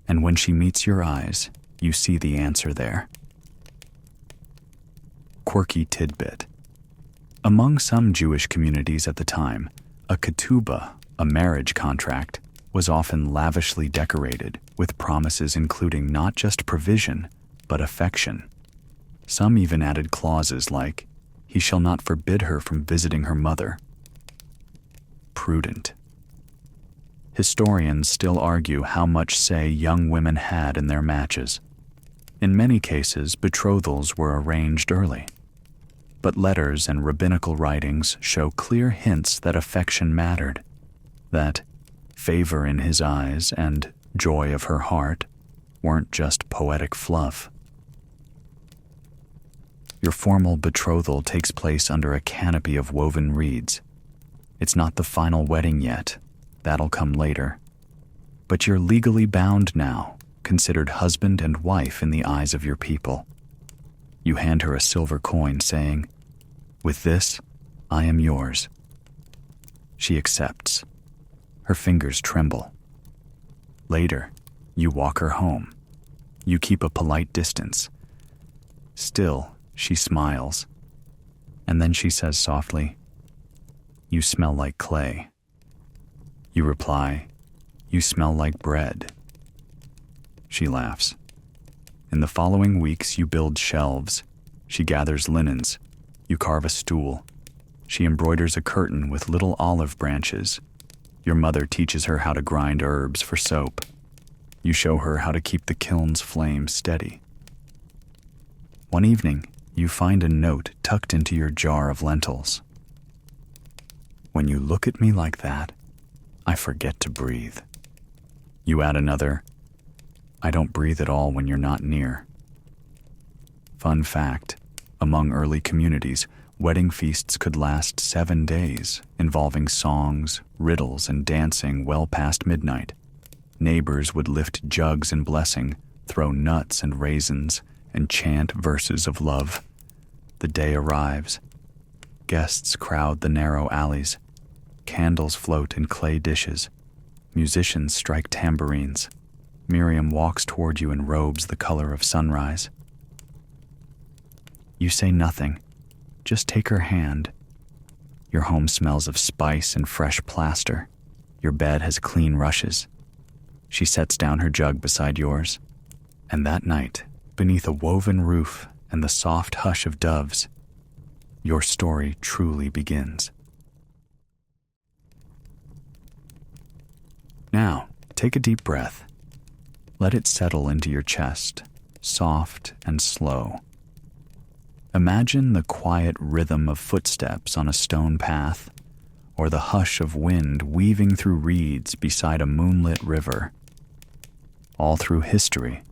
And when she meets your eyes, you see the answer there. Quirky tidbit. Among some Jewish communities at the time, a ketubah, a marriage contract, was often lavishly decorated with promises including not just provision, but affection. Some even added clauses like, "He shall not forbid her from visiting her mother." Prudent. Historians still argue how much say young women had in their matches. In many cases, betrothals were arranged early. But letters and rabbinical writings show clear hints that affection mattered, that favor in his eyes and joy of her heart weren't just poetic fluff. Your formal betrothal takes place under a canopy of woven reeds. It's not the final wedding yet. That'll come later. But you're legally bound now, considered husband and wife in the eyes of your people. You hand her a silver coin saying, "With this, I am yours." She accepts. Her fingers tremble. Later, you walk her home. You keep a polite distance. Still, she smiles. And then she says softly, "You smell like clay." You reply, "You smell like bread." She laughs. In the following weeks, you build shelves. She gathers linens. You carve a stool. She embroiders a curtain with little olive branches. Your mother teaches her how to grind herbs for soap. You show her how to keep the kiln's flame steady. One evening, you find a note tucked into your jar of lentils. "When you look at me like that, I forget to breathe." You add another, "I don't breathe at all when you're not near." Fun fact, among early communities, wedding feasts could last 7 days, involving songs, riddles, and dancing well past midnight. Neighbors would lift jugs in blessing, throw nuts and raisins, and chant verses of love. The day arrives. Guests crowd the narrow alleys. Candles float in clay dishes. Musicians strike tambourines. Miriam walks toward you in robes the color of sunrise. You say nothing. Just take her hand. Your home smells of spice and fresh plaster. Your bed has clean rushes. She sets down her jug beside yours. And that night, beneath a woven roof and the soft hush of doves, your story truly begins. Now, take a deep breath. Let it settle into your chest, soft and slow. Imagine the quiet rhythm of footsteps on a stone path, or the hush of wind weaving through reeds beside a moonlit river. All through history,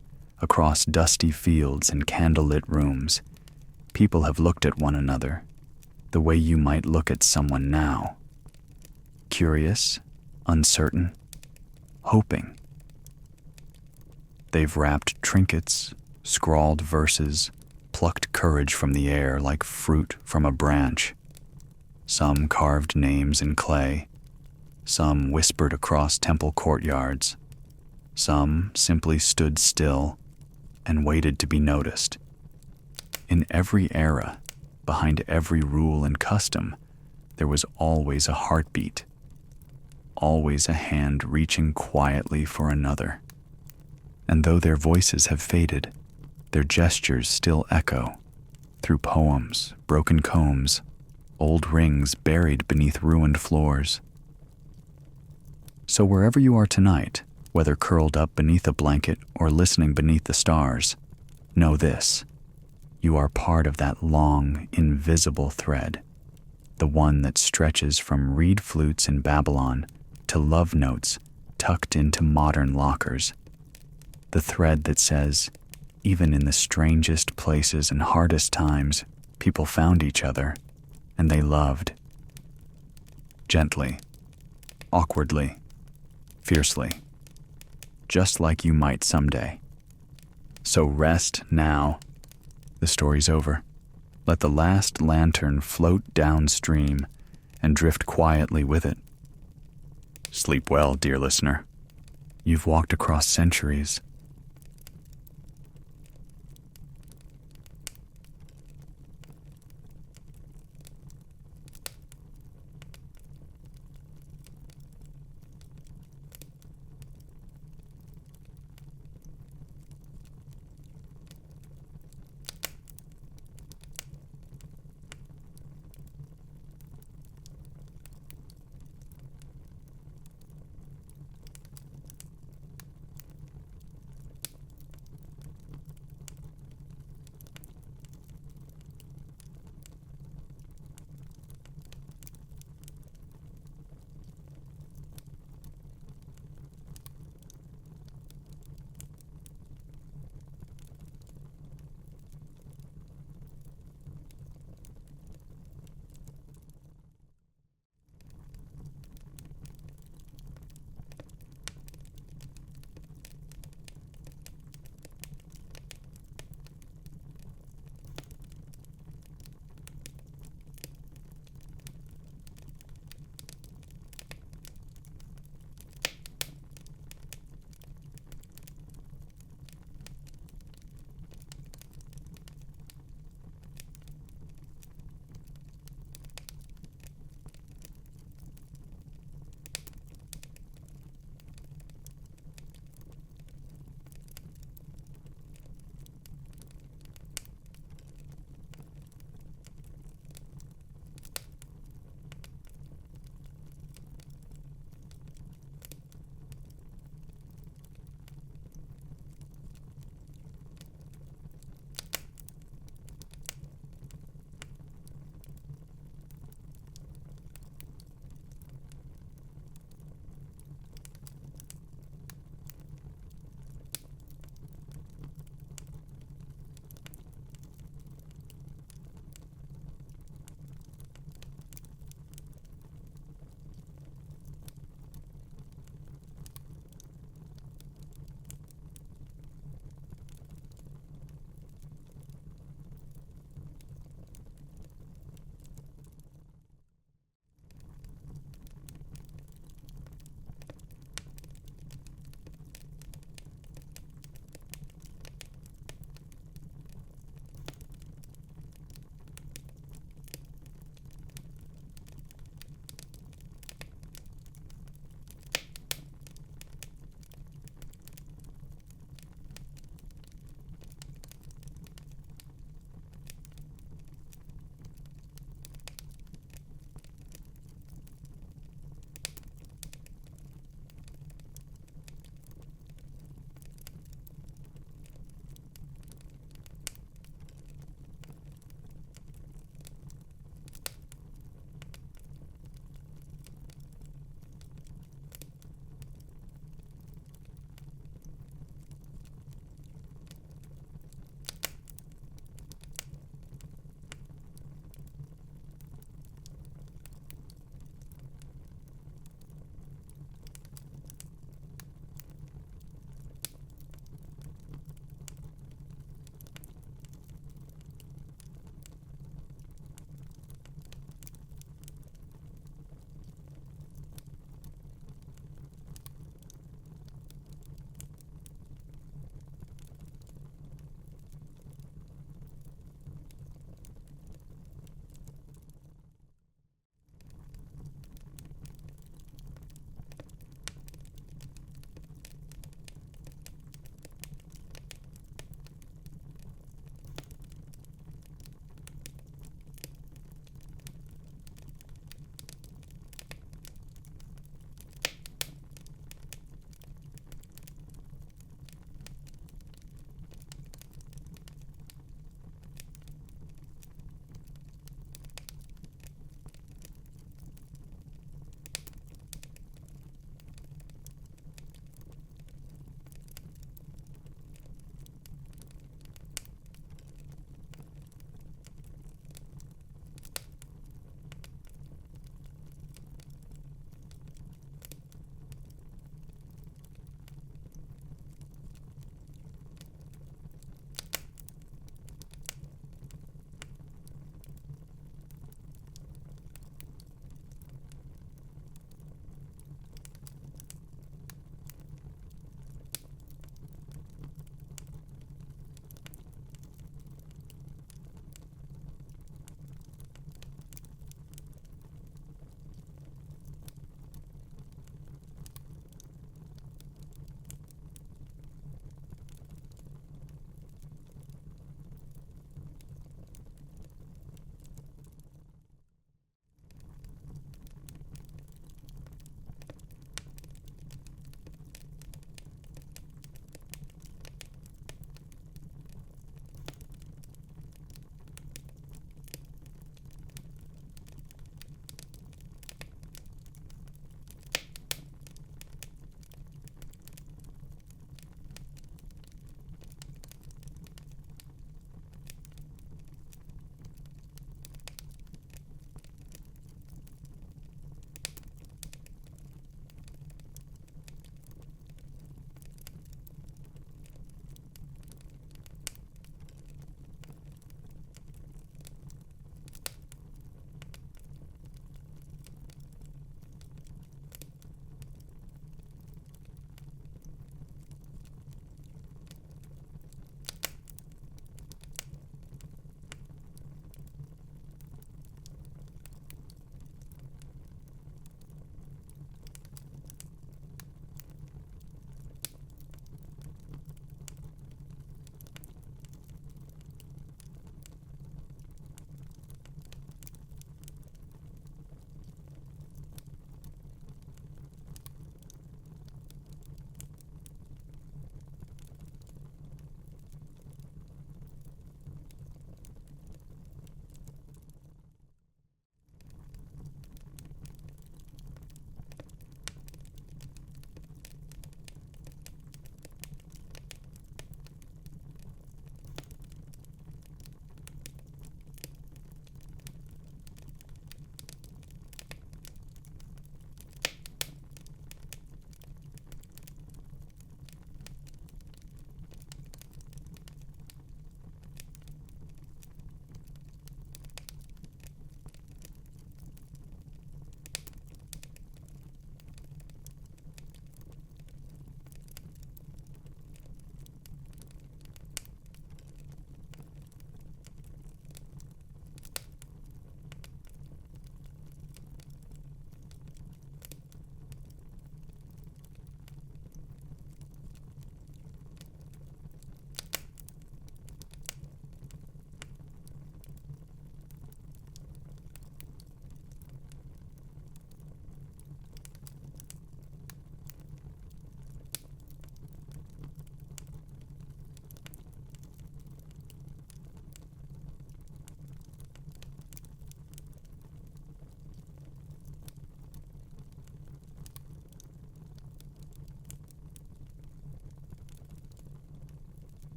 across dusty fields and candlelit rooms, people have looked at one another, the way you might look at someone now. Curious, uncertain, hoping. They've wrapped trinkets, scrawled verses, plucked courage from the air like fruit from a branch. Some carved names in clay. Some whispered across temple courtyards. Some simply stood still and waited to be noticed. In every era, behind every rule and custom, there was always a heartbeat. Always a hand reaching quietly for another. And though their voices have faded, their gestures still echo through poems, broken combs, old rings buried beneath ruined floors. So wherever you are tonight, whether curled up beneath a blanket or listening beneath the stars, know this: you are part of that long, invisible thread, the one that stretches from reed flutes in Babylon to love notes tucked into modern lockers. The thread that says, even in the strangest places and hardest times, people found each other, and they loved. Gently, awkwardly, fiercely, just like you might someday. So rest now. The story's over. Let the last lantern float downstream and drift quietly with it. Sleep well, dear listener. You've walked across centuries,